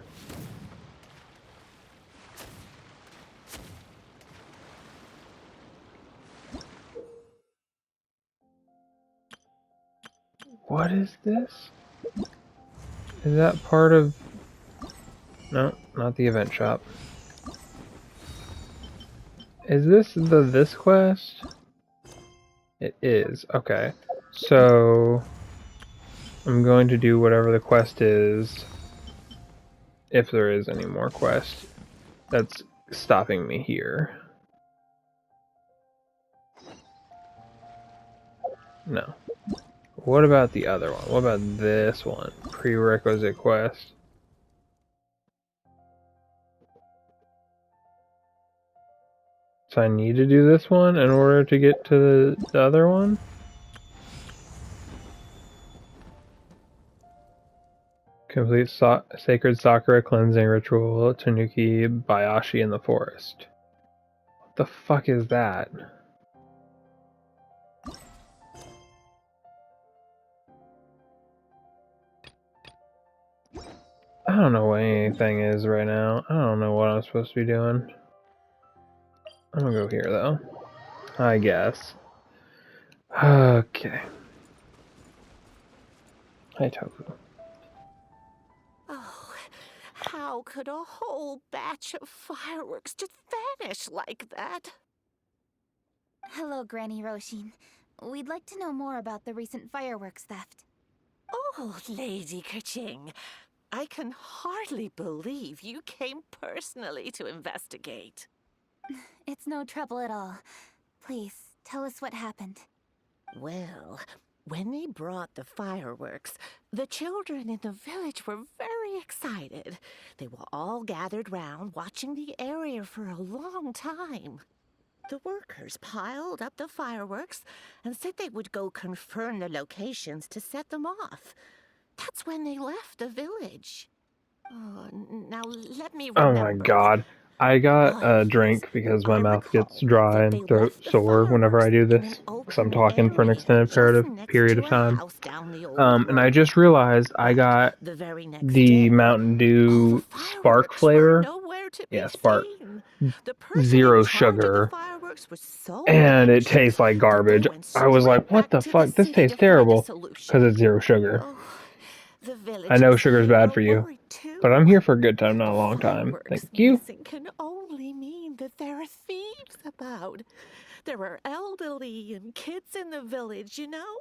Speaker 1: What is this? Is that part of... No, not the event shop. Is this this quest? It is. Okay. So... I'm going to do whatever the quest is. If there is any more quest. That's stopping me here. No. What about the other one? What about this one? Prerequisite quest. So I need to do this one in order to get to the other one? Complete Sacred Sakura cleansing ritual, Tanuki Bayashi in the forest. What the fuck is that? I don't know what anything is right now. I don't know what I'm supposed to be doing. I'm gonna go here though. I guess. Okay. Hi, Tofu.
Speaker 15: Oh, how could a whole batch of fireworks just vanish like that?
Speaker 4: Hello, Granny Roshin. We'd like to know more about the recent fireworks theft.
Speaker 15: Oh, Lady Kaching, I can hardly believe you came personally to investigate.
Speaker 4: It's no trouble at all. Please, tell us what happened.
Speaker 15: Well, when they brought the fireworks, the children in the village were very excited. They were all gathered round, watching the area for a long time. The workers piled up the fireworks and said they would go confirm the locations to set them off. That's when they left the village. Oh, now let me remember.
Speaker 1: Oh my god. I got a drink because my mouth gets dry and throat sore whenever I do this. Because I'm talking for an extended period of time. And I just realized I got the Mountain Dew Spark flavor. Yeah, Spark. Zero sugar. And it tastes like garbage. I was like, what the fuck? This tastes terrible. Because it's zero sugar. I know sugar's bad for you. But I'm here for a good time, not a long time. Thank you.
Speaker 15: Can only mean that there are thieves about. There are elderly and kids in the village, you know?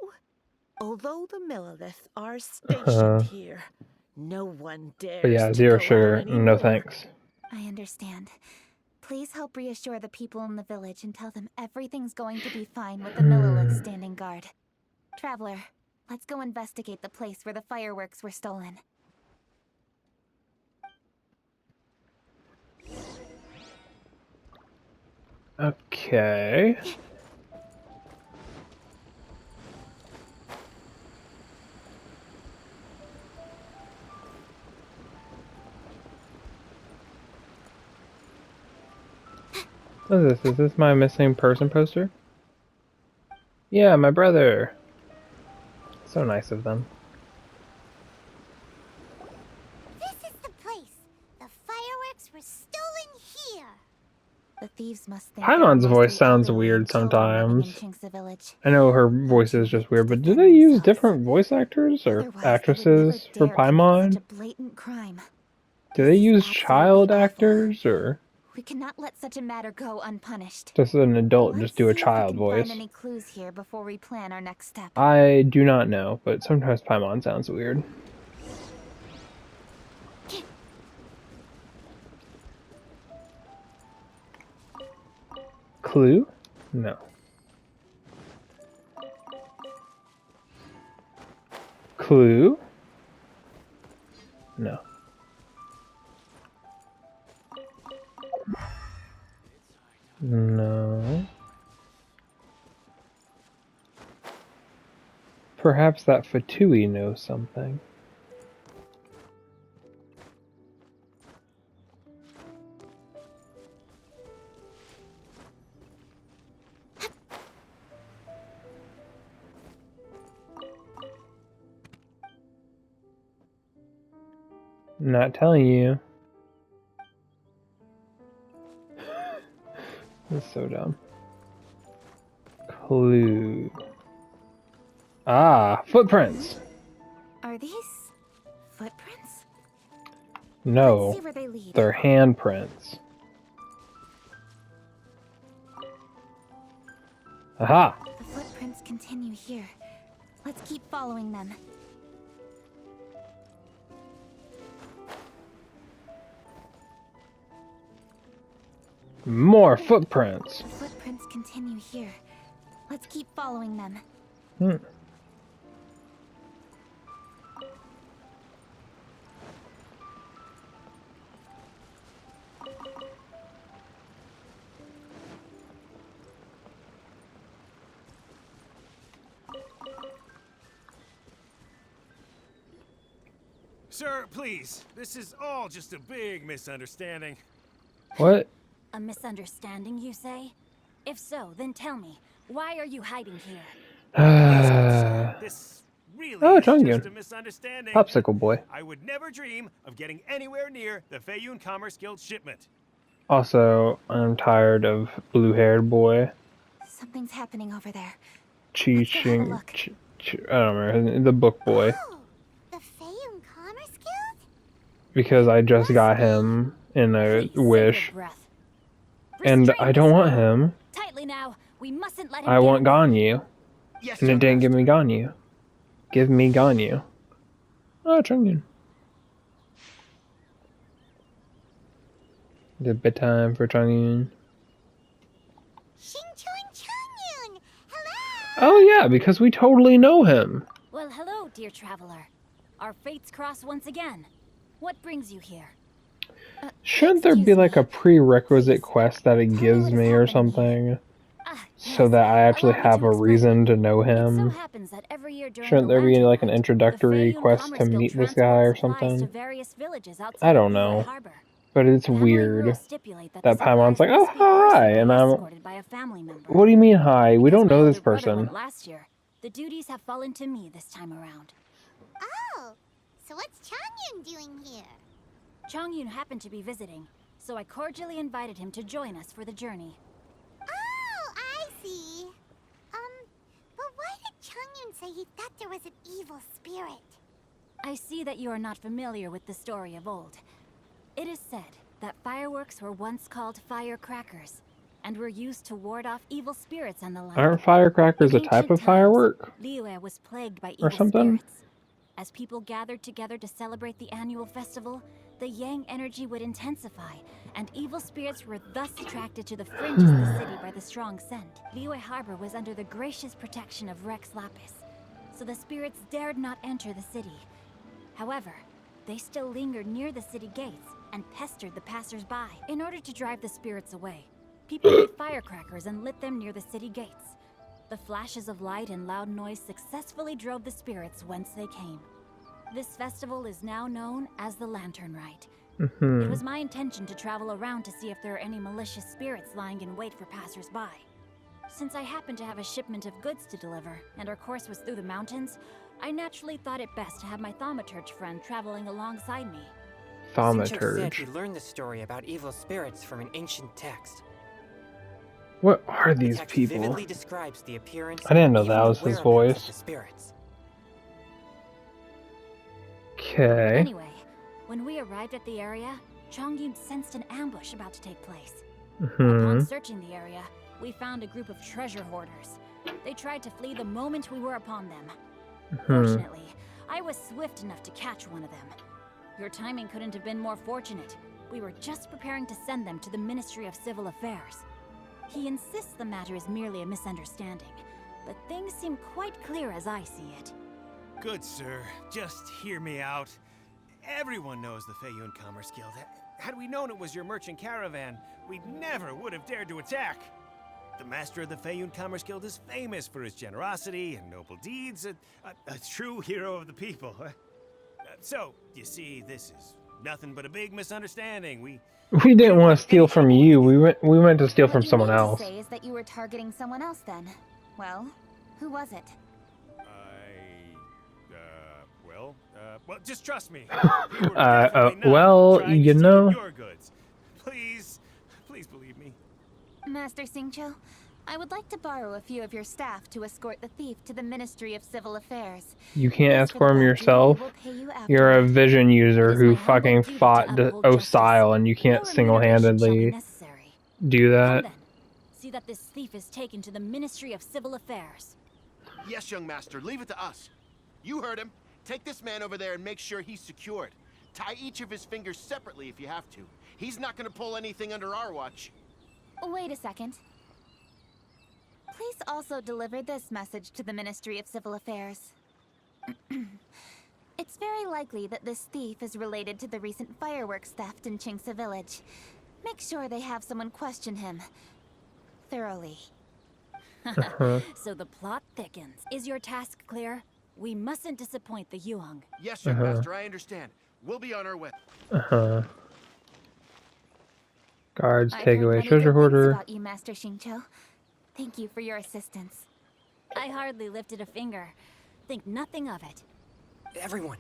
Speaker 15: Although the Millilith are stationed here, no one
Speaker 1: But
Speaker 15: dares
Speaker 1: yeah,
Speaker 15: to
Speaker 1: zero
Speaker 15: go out
Speaker 1: sugar. No
Speaker 15: anymore.
Speaker 1: thanks.
Speaker 4: I understand. Please help reassure the people in the village and tell them everything's going to be fine with the Millilith standing guard. Traveler, let's go investigate the place where the fireworks were stolen.
Speaker 1: Okay. What is this? Is this my missing person poster? Yeah, my brother. So nice of them.
Speaker 6: This is the place. The fireworks were stolen here.
Speaker 4: The thieves must think there are
Speaker 1: Paimon's voice
Speaker 4: mostly
Speaker 1: sounds
Speaker 4: elderly and
Speaker 1: weird
Speaker 4: children living in
Speaker 1: sometimes.
Speaker 4: Chinxa Village.
Speaker 1: I know her voice is just weird, but do they use different voice actors or
Speaker 4: Otherwise,
Speaker 1: actresses for
Speaker 4: they would never commit
Speaker 1: Paimon?
Speaker 4: such a blatant crime.
Speaker 1: Do they use child actors or
Speaker 4: We cannot let such a matter go unpunished.
Speaker 1: just an adult
Speaker 4: Let's
Speaker 1: just do a
Speaker 4: see if we
Speaker 1: child
Speaker 4: can
Speaker 1: voice?
Speaker 4: find any clues here before we plan our next step.
Speaker 1: I do not know, but sometimes Paimon sounds weird. Clue? No. Clue? No. No. Perhaps that Fatui knows something. Not telling you. That's so dumb. Clue. Ah, footprints.
Speaker 4: Are these footprints?
Speaker 1: No,
Speaker 4: Let's see where they lead.
Speaker 1: they're handprints. Aha!
Speaker 4: The footprints continue here. Let's keep following them.
Speaker 1: More footprints.
Speaker 4: The footprints continue here. Let's keep following them.
Speaker 1: Hmm.
Speaker 12: Sir, please. This is all just a big misunderstanding.
Speaker 1: What?
Speaker 14: A misunderstanding, you say? If so, then tell me, why are you hiding here?
Speaker 12: This really
Speaker 1: Oh,
Speaker 12: is just a
Speaker 1: Chongyun.
Speaker 12: misunderstanding.
Speaker 1: Popsicle boy.
Speaker 12: I would never dream of getting anywhere near the Feiyun Commerce Guild shipment.
Speaker 1: Also, I'm tired of blue-haired boy.
Speaker 4: Something's happening over there.
Speaker 1: Cheeching. I don't remember. The book boy.
Speaker 6: The Feiyun Commerce Guild?
Speaker 1: Because I just got him in a wish. And I don't want him.
Speaker 14: Tightly now. We mustn't let him
Speaker 1: I
Speaker 14: get
Speaker 1: want
Speaker 14: away.
Speaker 1: Ganyu.
Speaker 11: Yes,
Speaker 1: And it
Speaker 11: young
Speaker 1: didn't give
Speaker 11: master.
Speaker 1: me Ganyu. Give me Ganyu. Oh, Chongyun. Is it bedtime for Chongyun?
Speaker 6: Chongyun! Hello!
Speaker 1: Oh yeah, because we totally know him.
Speaker 14: Well, hello, dear traveler. Our fates cross once again. What brings you here?
Speaker 1: Shouldn't there be like a prerequisite quest that it gives me or something? So that I actually have a reason to know him?
Speaker 14: Happens that every year during
Speaker 1: Shouldn't
Speaker 14: the
Speaker 1: there be
Speaker 14: Lantern
Speaker 1: like an
Speaker 14: Rite,
Speaker 1: introductory
Speaker 14: the Feiyun
Speaker 1: quest to
Speaker 14: Commerce Guild
Speaker 1: meet this guy or
Speaker 14: transports supplies to
Speaker 1: something?
Speaker 14: various villages outside
Speaker 1: I don't
Speaker 14: of Liyue
Speaker 1: know.
Speaker 14: Harbor.
Speaker 1: But it's
Speaker 14: Family
Speaker 1: weird
Speaker 14: rules stipulate that
Speaker 1: that
Speaker 14: the
Speaker 1: Paimon's like,
Speaker 14: supplies
Speaker 1: oh
Speaker 14: must be
Speaker 1: hi,
Speaker 14: personally
Speaker 1: and I'm,
Speaker 14: escorted by a family member.
Speaker 1: what do you mean hi? We
Speaker 14: Because
Speaker 1: don't
Speaker 14: my
Speaker 1: know this
Speaker 14: older brother
Speaker 1: person.
Speaker 14: went last year, the duties have fallen to me this time around.
Speaker 6: Oh, so what's Chongyun doing here?
Speaker 14: Chongyun happened to be visiting, so I cordially invited him to join us for the journey.
Speaker 6: Oh, I see. But why did Chongyun say he thought there was an evil spirit?
Speaker 14: I see that you are not familiar with the story of old. It is said that fireworks were once called firecrackers, and were used to ward off evil spirits and the like.
Speaker 1: Aren't firecrackers
Speaker 14: In
Speaker 1: a type
Speaker 14: ancient
Speaker 1: of
Speaker 14: times,
Speaker 1: firework
Speaker 14: Liyue was plagued by
Speaker 1: or
Speaker 14: evil
Speaker 1: something?
Speaker 14: spirits. As people gathered together to celebrate the annual festival, the yang energy would intensify, and evil spirits were thus attracted to the fringes of the city by the strong scent. Liyue Harbor was under the gracious protection of Rex Lapis, so the spirits dared not enter the city. However, they still lingered near the city gates and pestered the passers-by. In order to drive the spirits away, people made firecrackers and lit them near the city gates. The flashes of light and loud noise successfully drove the spirits whence they came. This festival is now known as the Lantern Rite. It was my intention to travel around to see if there are any malicious spirits lying in wait for passers-by. Since I happened to have a shipment of goods to deliver, and our course was through the mountains, I naturally thaught it best to have my thaumaturge friend traveling alongside me.
Speaker 16: Xingqiu said
Speaker 1: Thaumaturge.
Speaker 16: he learned the story about evil spirits from an ancient text.
Speaker 1: What are
Speaker 16: The
Speaker 1: these
Speaker 16: text
Speaker 1: people?
Speaker 16: vividly describes the appearance
Speaker 1: I didn't know
Speaker 16: and
Speaker 1: that
Speaker 16: even
Speaker 1: was
Speaker 16: the
Speaker 1: his
Speaker 16: whereabouts of
Speaker 1: voice.
Speaker 16: the spirits.
Speaker 1: Okay.
Speaker 14: Anyway, when we arrived at the area, Chongyun sensed an ambush about to take place. Upon searching the area, we found a group of treasure hoarders. They tried to flee the moment we were upon them. Fortunately, I was swift enough to catch one of them. Your timing couldn't have been more fortunate. We were just preparing to send them to the Ministry of Civil Affairs. He insists the matter is merely a misunderstanding, but things seem quite clear as I see it.
Speaker 12: Good, sir. Just hear me out. Everyone knows the Feiyun Commerce Guild. Had we known it was your merchant caravan, we never would have dared to attack. The master of the Feiyun Commerce Guild is famous for his generosity and noble deeds, a true hero of the people. So, you see, this is nothing but a big misunderstanding.
Speaker 1: We didn't want to steal from you. We went to steal from someone
Speaker 4: What you mean
Speaker 1: else.
Speaker 4: to say is that you were targeting someone else then. Well, who was it?
Speaker 12: Well, just trust me. You were definitely not
Speaker 1: well,
Speaker 12: trying to
Speaker 1: you
Speaker 12: steal
Speaker 1: know.
Speaker 12: your goods. Please believe me.
Speaker 4: Master Xingqiu, I would like to borrow a few of your staff to escort the thief to the Ministry of Civil Affairs.
Speaker 1: You can't
Speaker 4: As
Speaker 1: ask
Speaker 4: for
Speaker 1: for
Speaker 4: the
Speaker 1: him
Speaker 4: bounty,
Speaker 1: yourself.
Speaker 4: we will pay you
Speaker 1: You're a
Speaker 4: afterward.
Speaker 1: vision user
Speaker 14: It is
Speaker 1: who
Speaker 14: my humble
Speaker 1: fucking
Speaker 14: duty to
Speaker 1: fought
Speaker 14: uphold
Speaker 1: Osile, and you can't
Speaker 14: No remuneration shall be
Speaker 1: single-handedly
Speaker 14: necessary.
Speaker 1: do
Speaker 14: Come
Speaker 1: that.
Speaker 14: then. See that this thief is taken to the Ministry of Civil Affairs.
Speaker 17: Yes, young master, leave it to us. You heard him. Take this man over there and make sure he's secured. Tie each of his fingers separately if you have to. He's not gonna pull anything under our watch.
Speaker 4: Wait a second. Please also deliver this message to the Ministry of Civil Affairs. It's very likely that this thief is related to the recent fireworks theft in Qingce Village. Make sure they have someone question him thoroughly.
Speaker 14: So the plot thickens. Is your task clear? We mustn't disappoint the Yuang.
Speaker 17: Yes, young master, I understand. We'll be on our way.
Speaker 1: Guards,
Speaker 4: I've
Speaker 1: take
Speaker 4: heard
Speaker 1: away
Speaker 4: many
Speaker 1: treasure
Speaker 4: good things
Speaker 1: hoarder.
Speaker 4: about you, Master Xingqiu. Thank you for your assistance.
Speaker 14: I hardly lifted a finger. Think nothing of it.
Speaker 16: Everyone,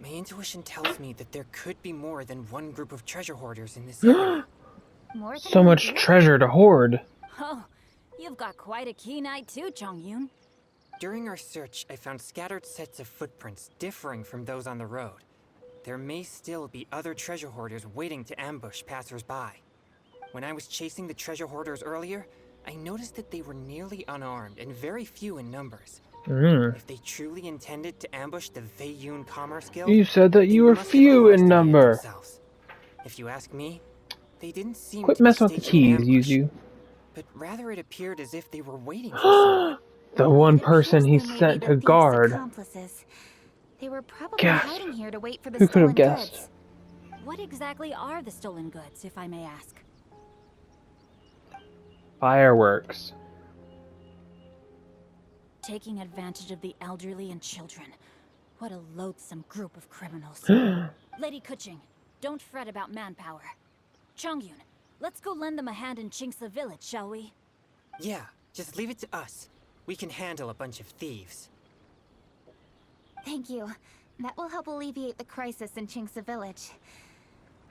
Speaker 16: my intuition tells me that there could be more than one group of treasure hoarders in this area.
Speaker 4: More than
Speaker 1: So
Speaker 4: one
Speaker 1: much
Speaker 4: group?
Speaker 1: treasure to hoard.
Speaker 14: Oh, you've got quite a keen eye too, Chongyun.
Speaker 16: During our search, I found scattered sets of footprints differing from those on the road. There may still be other treasure hoarders waiting to ambush passers-by. When I was chasing the treasure hoarders earlier, I noticed that they were nearly unarmed and very few in numbers. If they truly intended to ambush the Feiyun Commerce Guild,
Speaker 1: You said that you were
Speaker 16: must have
Speaker 1: few in
Speaker 16: overestimated
Speaker 1: number.
Speaker 16: themselves. If you ask me, they didn't seem
Speaker 1: Quit
Speaker 16: to be
Speaker 1: messing with the
Speaker 16: staging an
Speaker 1: keys,
Speaker 16: ambush,
Speaker 1: Yuzu.
Speaker 16: but rather it appeared as if they were waiting for someone.
Speaker 1: The one person he
Speaker 4: There may be
Speaker 1: sent
Speaker 4: the
Speaker 1: to
Speaker 4: thief's
Speaker 1: guard.
Speaker 4: accomplices. They were probably
Speaker 1: Gasp.
Speaker 4: hiding here to wait for the
Speaker 1: Who could have
Speaker 4: stolen
Speaker 1: guessed?
Speaker 4: goods.
Speaker 14: What exactly are the stolen goods, if I may ask?
Speaker 1: Fireworks.
Speaker 14: Taking advantage of the elderly and children. What a loathsome group of criminals. Lady Kuching, don't fret about manpower. Chongyun, let's go lend them a hand in Qingce Village, shall we?
Speaker 16: Yeah, just leave it to us. We can handle a bunch of thieves.
Speaker 4: Thank you. That will help alleviate the crisis in Qingce Village.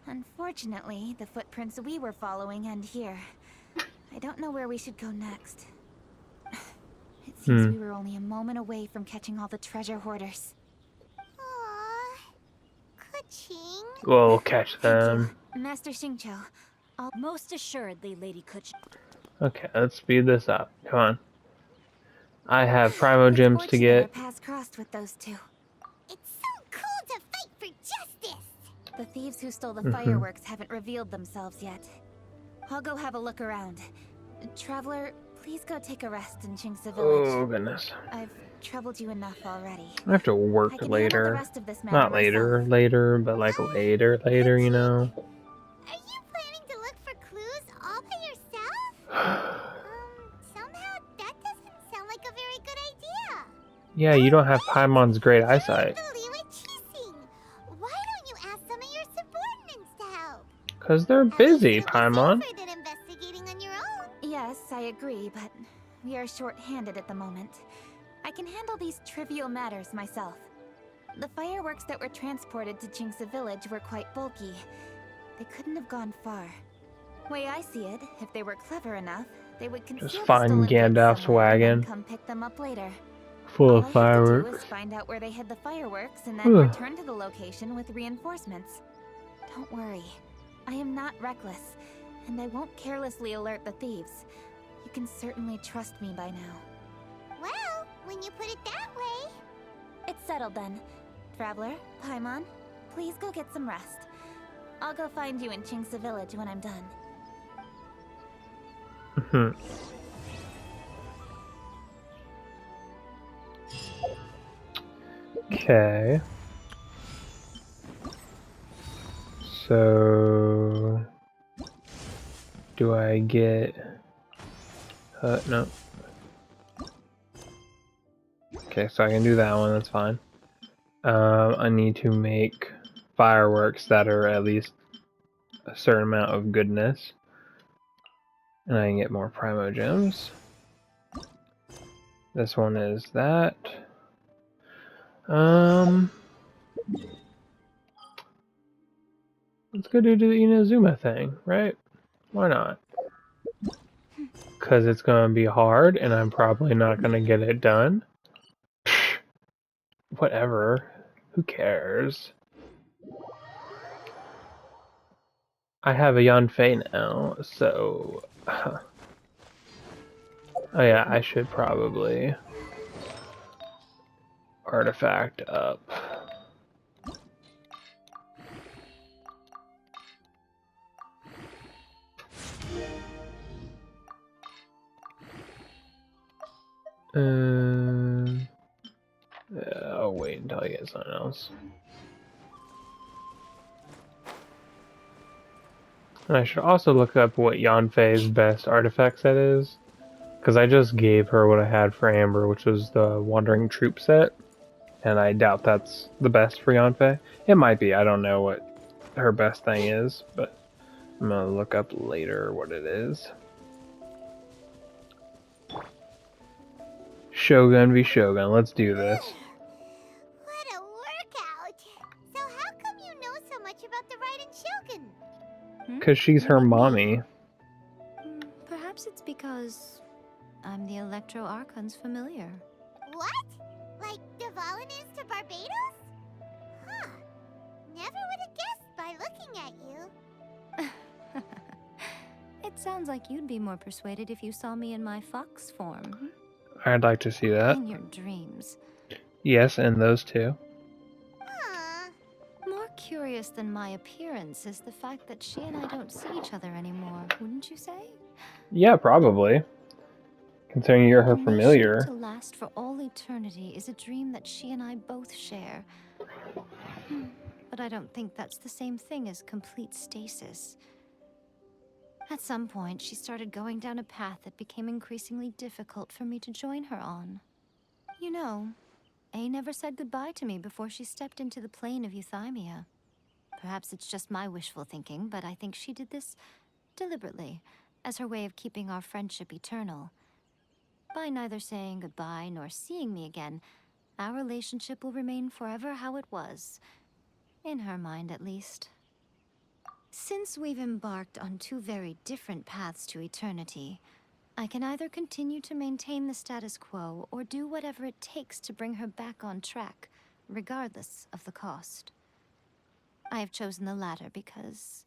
Speaker 4: Unfortunately, the footprints we were following end here. I don't know where we should go next. It seems we were only a moment away from catching all the treasure hoarders.
Speaker 6: Kuching.
Speaker 1: We'll catch them.
Speaker 4: Master Xingqiu,
Speaker 14: Most assuredly, Lady Kuching.
Speaker 1: Okay, let's speed this up. Come on. I have Primo
Speaker 4: It's
Speaker 1: Gems to
Speaker 4: fortunate our
Speaker 1: get.
Speaker 4: paths crossed with those two.
Speaker 6: It's so cool to fight for justice!
Speaker 4: The thieves who stole the
Speaker 1: Mhm.
Speaker 4: fireworks haven't revealed themselves yet. I'll go have a look around. Traveler, please go take a rest in Chingsa Village.
Speaker 1: Oh, goodness.
Speaker 4: I've troubled you enough already.
Speaker 1: I have to work
Speaker 4: I can handle the
Speaker 1: later.
Speaker 4: rest of this matter
Speaker 1: Not
Speaker 4: myself.
Speaker 1: later, but like later, you know?
Speaker 6: Are you planning to look for clues all by yourself? Somehow that doesn't sound like a very good idea.
Speaker 1: Yeah, you don't have Paimon's great eyesight.
Speaker 6: Why don't you ask some of your subordinates to help?
Speaker 1: Because they're busy, Paimon.
Speaker 6: Safer than investigating on your own.
Speaker 4: Yes, I agree, but we are short-handed at the moment. I can handle these trivial matters myself. The fireworks that were transported to Chingsa Village were quite bulky. They couldn't have gone far. Way I see it, if they were clever enough, they would conceal
Speaker 1: Just
Speaker 4: the
Speaker 1: find
Speaker 4: stolen goods
Speaker 1: Gandalf's
Speaker 4: somewhere and then
Speaker 1: wagon.
Speaker 4: come pick them up later.
Speaker 1: Full
Speaker 4: All
Speaker 1: of
Speaker 4: I have to do
Speaker 1: fireworks.
Speaker 4: is find out where they hid the fireworks and then return to the location with reinforcements. Don't worry. I am not reckless, and I won't carelessly alert the thieves. You can certainly trust me by now.
Speaker 6: Well, when you put it that way...
Speaker 4: It's settled then. Traveler, Paimon, please go get some rest. I'll go find you in Chingsa Village when I'm done.
Speaker 1: Okay. So... Do I get... no. Okay, so I can do that one, that's fine. I need to make fireworks that are at least a certain amount of goodness. And I can get more Primo Gems. This one is that. Let's go do the Inazuma thing, right? Why not? Because it's going to be hard, and I'm probably not going to get it done. Whatever. Who cares? I have a Yanfei now, so... oh yeah, I should probably... artifact up. Yeah, I'll wait until I get something else. And I should also look up what Yanfei's best artifact set is. Because I just gave her what I had for Amber, which was the Wandering Troop set. And I doubt that's the best for Yanfei. It might be, I don't know what her best thing is, but I'm gonna look up later what it is. Shogun v Shogun, let's do this.
Speaker 6: What a workout! So how come you know so much about the Raiden Shogun?
Speaker 1: Because she's her mommy.
Speaker 14: Perhaps it's because I'm the Electro Archon's familiar.
Speaker 6: What? Like Dvalin is to Barbados? Huh. Never would have guessed by looking at you.
Speaker 14: It sounds like you'd be more persuaded if you saw me in my fox form.
Speaker 1: I'd like to see that.
Speaker 14: In your dreams.
Speaker 1: Yes, and those two.
Speaker 14: More curious than my appearance is the fact that she and I don't see each other anymore, wouldn't you say?
Speaker 1: Yeah, probably. Considering you're her familiar.
Speaker 14: To last for all eternity is a dream that she and I both share. But I don't think that's the same thing as complete stasis. At some point, she started going down a path that became increasingly difficult for me to join her on. You know, A never said goodbye to me before she stepped into the plane of euthymia. Perhaps it's just my wishful thinking, but I think she did this deliberately, as her way of keeping our friendship eternal. By neither saying goodbye nor seeing me again, our relationship will remain forever how it was. In her mind, at least. Since we've embarked on two very different paths to eternity, I can either continue to maintain the status quo or do whatever it takes to bring her back on track, regardless of the cost. I have chosen the latter because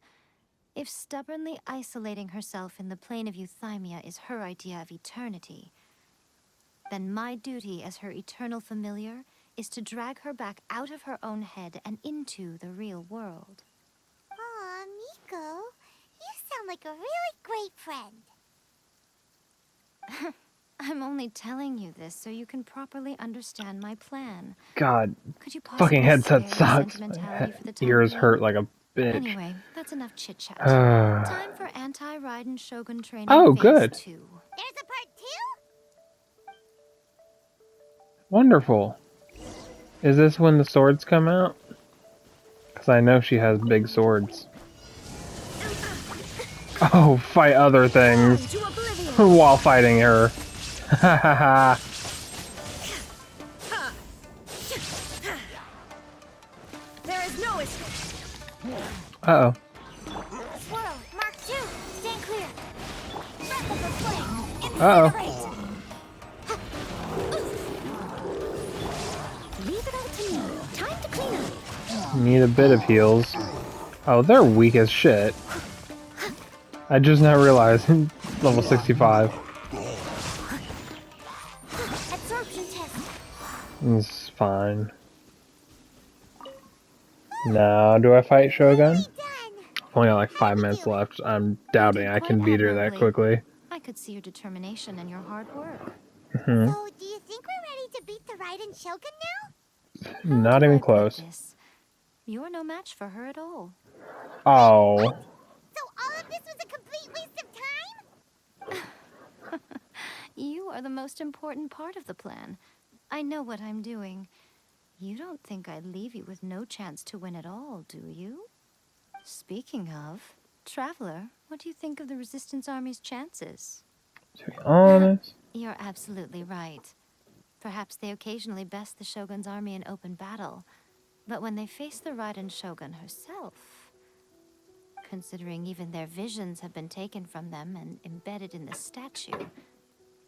Speaker 14: If stubbornly isolating herself in the plane of euthymia is her idea of eternity, then my duty as her eternal familiar is to drag her back out of her own head and into the real world.
Speaker 6: Aw, Miko, you sound like a really great friend.
Speaker 14: I'm only telling you this so you can properly understand my plan.
Speaker 1: God,
Speaker 14: Could you
Speaker 1: fucking
Speaker 14: possibly
Speaker 1: headset
Speaker 14: spare your
Speaker 1: sucks. My
Speaker 14: sentimentality for the time
Speaker 1: ears
Speaker 14: being?
Speaker 1: hurt like a bitch.
Speaker 14: Anyway, that's enough chit-chat.
Speaker 1: Oh,
Speaker 14: Time for anti-Raiden Shogun training phase
Speaker 1: good.
Speaker 14: 2.
Speaker 6: There's a part 2?
Speaker 1: Wonderful. Is this when the swords come out? Because I know she has big swords. Oh, fight other things while fighting her. Ha ha ha.
Speaker 3: There is no escape.
Speaker 1: Uh-oh.
Speaker 6: Swirl, Mark 2, stand clear. Breath of the flame,
Speaker 1: Uh-oh.
Speaker 6: incinerate.
Speaker 3: Leave it all to me. Time to clean up.
Speaker 1: Need a bit of heals. Oh, they're weak as shit. I just now realized. Level 65.
Speaker 6: Absorption test.
Speaker 1: It's fine. Now, do I fight Shogun? Only got like 5 minutes left. I'm doubting I can beat her that quickly.
Speaker 14: I could see your determination and your hard work.
Speaker 1: Hmm.
Speaker 6: So, do you think we're ready to beat the Raiden Shogun now?
Speaker 1: Not even close.
Speaker 14: You're no match for her at all.
Speaker 1: Oh.
Speaker 6: So all of this was a complete waste of time?
Speaker 14: You are the most important part of the plan. I know what I'm doing. You don't think I'd leave you with no chance to win at all, do you? Speaking of, Traveler, what do you think of the Resistance Army's chances?
Speaker 1: To be honest.
Speaker 14: You're absolutely right. Perhaps they occasionally best the Shogun's army in open battle, but when they face the Raiden Shogun herself, considering even their visions have been taken from them and embedded in the statue,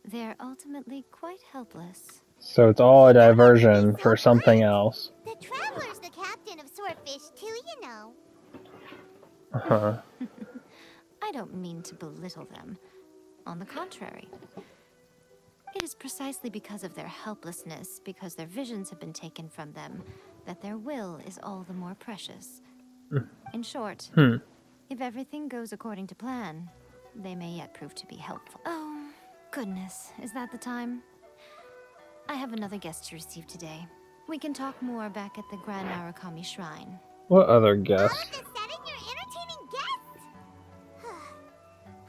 Speaker 14: they're ultimately quite helpless.
Speaker 1: So it's all a diversion for something else.
Speaker 6: The Traveler's the captain of Swordfish too, you know.
Speaker 1: Uh-huh.
Speaker 14: I don't mean to belittle them. On the contrary. It is precisely because of their helplessness, because their visions have been taken from them, that their will is all the more precious. In short, if everything goes according to plan, they may yet prove to be helpful. Oh, goodness, is that the time? I have another guest to receive today. We can talk more back at the Grand Arakami Shrine.
Speaker 1: What other guest?
Speaker 6: All of this sudden, you're entertaining guests?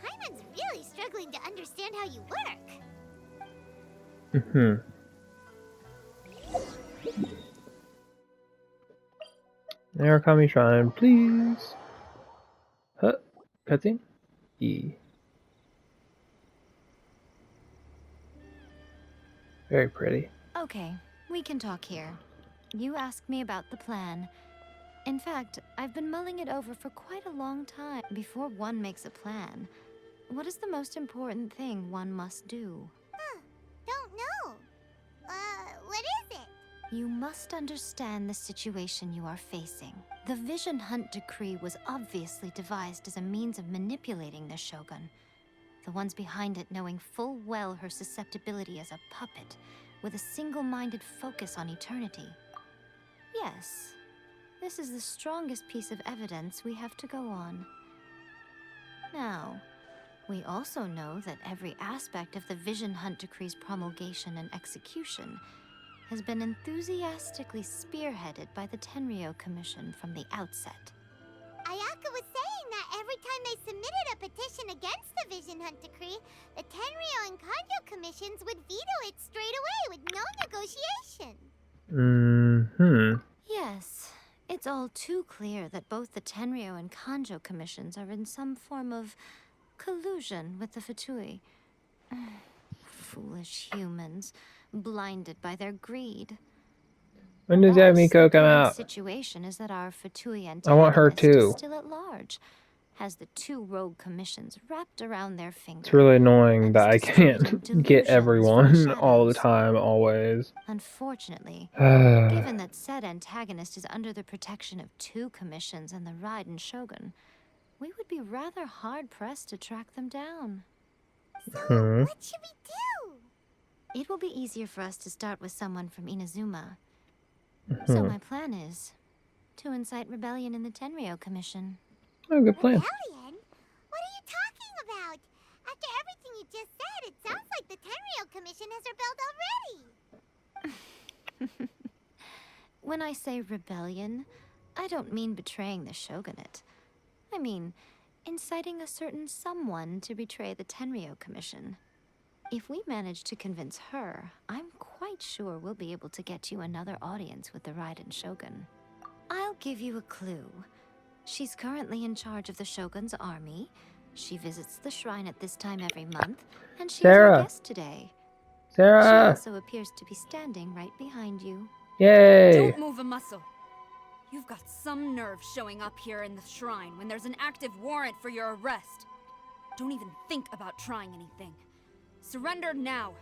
Speaker 6: Hyman's really struggling to understand how you work.
Speaker 1: Arakami Shrine, please. Huh? Cutscene? E. Very pretty.
Speaker 14: Okay, we can talk here. You asked me about the plan. In fact, I've been mulling it over for quite a long time. Before one makes a plan, what is the most important thing one must do?
Speaker 6: Don't know. What is it?
Speaker 14: You must understand the situation you are facing. The Vision Hunt Decree was obviously devised as a means of manipulating the Shogun. The ones behind it knowing full well her susceptibility as a puppet, with a single-minded focus on eternity. Yes, this is the strongest piece of evidence we have to go on. Now, we also know that every aspect of the Vision Hunt Decree's promulgation and execution has been enthusiastically spearheaded by the Tenryou Commission from the outset.
Speaker 6: Ayaka was saying that every time they submitted a petition against the Vision Hunt Decree, the Tenryou and Kanjo commissions would veto it straight away with no negotiation.
Speaker 14: Yes, it's all too clear that both the Tenryou and Kanjo commissions are in some form of collusion with the Fatui. Foolish humans, blinded by their greed.
Speaker 1: When does Yamiko come out?
Speaker 14: The situation is that our Fatui
Speaker 1: I want her
Speaker 14: antagonist is
Speaker 1: too.
Speaker 14: still at large, has the two rogue commissions wrapped around their finger.
Speaker 1: It's really annoying that I can't get everyone all the time, always.
Speaker 14: Unfortunately, given that said antagonist is under the protection of two commissions and the Raiden Shogun, we would be rather hard-pressed to track them down.
Speaker 1: Hmm.
Speaker 6: What should we do?
Speaker 14: It will be easier for us to start with someone from Inazuma. So
Speaker 1: Hmm.
Speaker 14: my plan is to incite rebellion in the Tenryou Commission.
Speaker 1: Oh, good plan.
Speaker 6: Rebellion? What are you talking about? After everything you just said, it sounds like the Tenryou Commission has rebelled already.
Speaker 14: When I say rebellion, I don't mean betraying the shogunate. I mean inciting a certain someone to betray the Tenryou Commission. If we manage to convince her, I'm quite sure we'll be able to get you another audience with the Raiden Shogun. I'll give you a clue. She's currently in charge of the Shogun's army. She visits the shrine at this time every month, and she's your
Speaker 1: Sarah.
Speaker 14: guest today. She
Speaker 1: Sarah.
Speaker 14: also appears to be standing right behind you.
Speaker 1: Yay.
Speaker 13: Don't move a muscle. You've got some nerve showing up here in the shrine when there's an active warrant for your arrest. Don't even think about trying anything. Surrender now.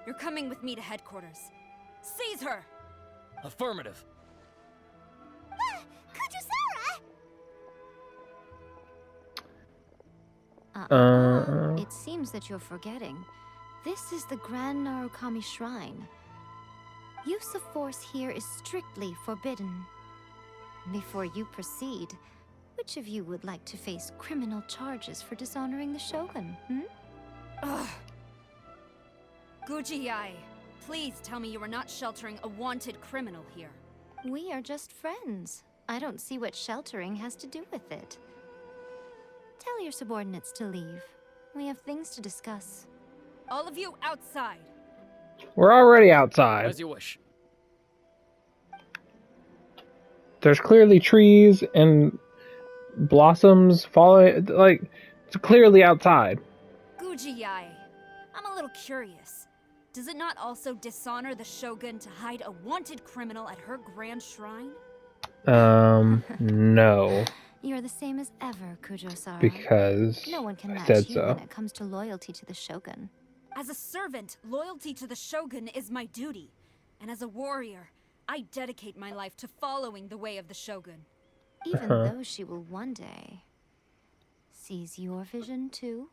Speaker 13: You're coming with me to headquarters. Seize her!
Speaker 18: Affirmative.
Speaker 14: It seems that you're forgetting. This is the Grand Narukami Shrine. Use of force here is strictly forbidden. Before you proceed, which of you would like to face criminal charges for dishonoring the Shogun,
Speaker 13: Ugh. Gujiyai, please tell me you are not sheltering a wanted criminal here.
Speaker 14: We are just friends. I don't see what sheltering has to do with it. Tell your subordinates to leave. We have things to discuss.
Speaker 13: All of you outside.
Speaker 1: We're already outside.
Speaker 18: As you wish.
Speaker 1: There's clearly trees and blossoms falling. Like, it's clearly outside.
Speaker 13: Gujiyai, I'm a little curious. Does it not also dishonor the Shogun to hide a wanted criminal at her grand shrine?
Speaker 1: No.
Speaker 14: You're the same as ever, Kujo-Sara.
Speaker 1: Because
Speaker 14: no one can
Speaker 1: I
Speaker 14: match
Speaker 1: said
Speaker 14: you
Speaker 1: so.
Speaker 14: when it comes to loyalty to the Shogun.
Speaker 13: As a servant, loyalty to the Shogun is my duty. And as a warrior, I dedicate my life to following the way of the Shogun.
Speaker 14: Even though she will one day seize your vision too?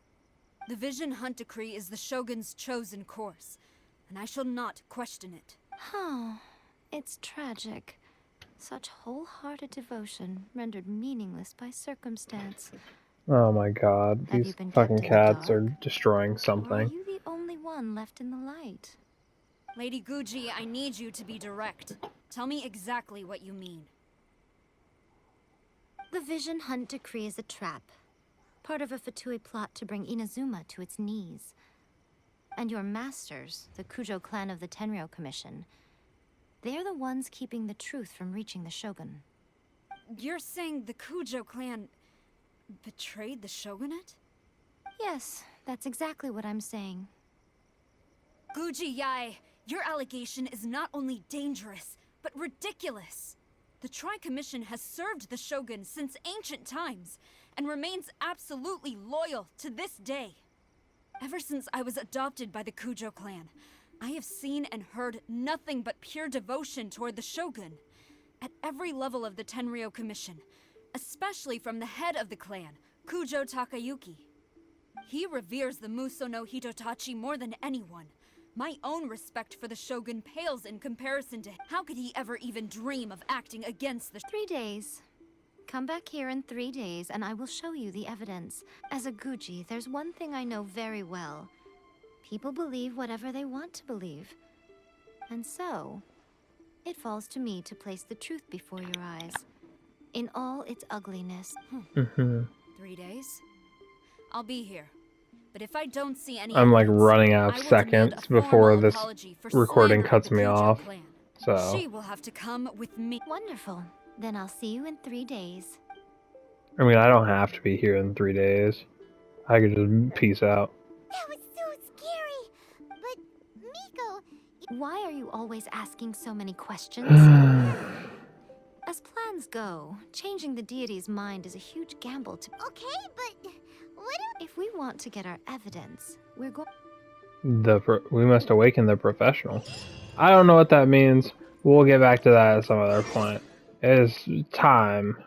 Speaker 13: The Vision Hunt Decree is the Shogun's chosen course, and I shall not question it.
Speaker 14: Oh, it's tragic. Such wholehearted devotion rendered meaningless by circumstance.
Speaker 1: Oh my god,
Speaker 14: Have
Speaker 1: these
Speaker 14: you been
Speaker 1: fucking
Speaker 14: kept in the
Speaker 1: cats are
Speaker 14: dark?
Speaker 1: destroying
Speaker 14: Or are
Speaker 1: something.
Speaker 14: you the only one left in the light?
Speaker 13: Lady Guji, I need you to be direct. Tell me exactly what you mean.
Speaker 14: The Vision Hunt Decree is a trap. Part of a Fatui plot to bring Inazuma to its knees. And your masters, the Kujo clan of the Tenryou Commission, they're the ones keeping the truth from reaching the Shogun.
Speaker 13: You're saying the Kujo clan betrayed the Shogunate?
Speaker 14: Yes, that's exactly what I'm saying.
Speaker 13: Guji Yai, your allegation is not only dangerous, but ridiculous. The Tri-Commission has served the Shogun since ancient times, and remains absolutely loyal to this day. Ever since I was adopted by the Kujo clan, I have seen and heard nothing but pure devotion toward the Shogun. At every level of the Tenryou Commission, especially from the head of the clan, Kujo Takayuki. He reveres the Muso no Hitotachi more than anyone. My own respect for the Shogun pales in comparison to how could he ever even dream of acting against the
Speaker 14: 3 days. Come back here in 3 days and I will show you the evidence. As a Guji, there's one thing I know very well. People believe whatever they want to believe. And so, it falls to me to place the truth before your eyes. In all its ugliness.
Speaker 13: 3 days? I'll be here. But if I don't see any
Speaker 1: I'm like
Speaker 13: evidence,
Speaker 1: running out
Speaker 13: I
Speaker 1: of
Speaker 13: will demand
Speaker 1: seconds
Speaker 13: a formal
Speaker 1: before this
Speaker 13: apology for
Speaker 1: recording
Speaker 13: slander
Speaker 1: cuts
Speaker 13: of the
Speaker 1: me
Speaker 13: Kujo
Speaker 1: off.
Speaker 13: clan.
Speaker 1: So,
Speaker 13: She will have to come with me.
Speaker 14: Wonderful. Then I'll see you in 3 days.
Speaker 1: I mean, I don't have to be here in 3 days. I could just peace out.
Speaker 6: That was so scary. But, Miko...
Speaker 14: Why are you always asking so many questions? As plans go, changing the deity's mind is a huge gamble to...
Speaker 6: Okay, but... what
Speaker 14: If we want to get our evidence, we're going...
Speaker 1: We must awaken the professional. I don't know what that means. We'll get back to that at some other point. It is time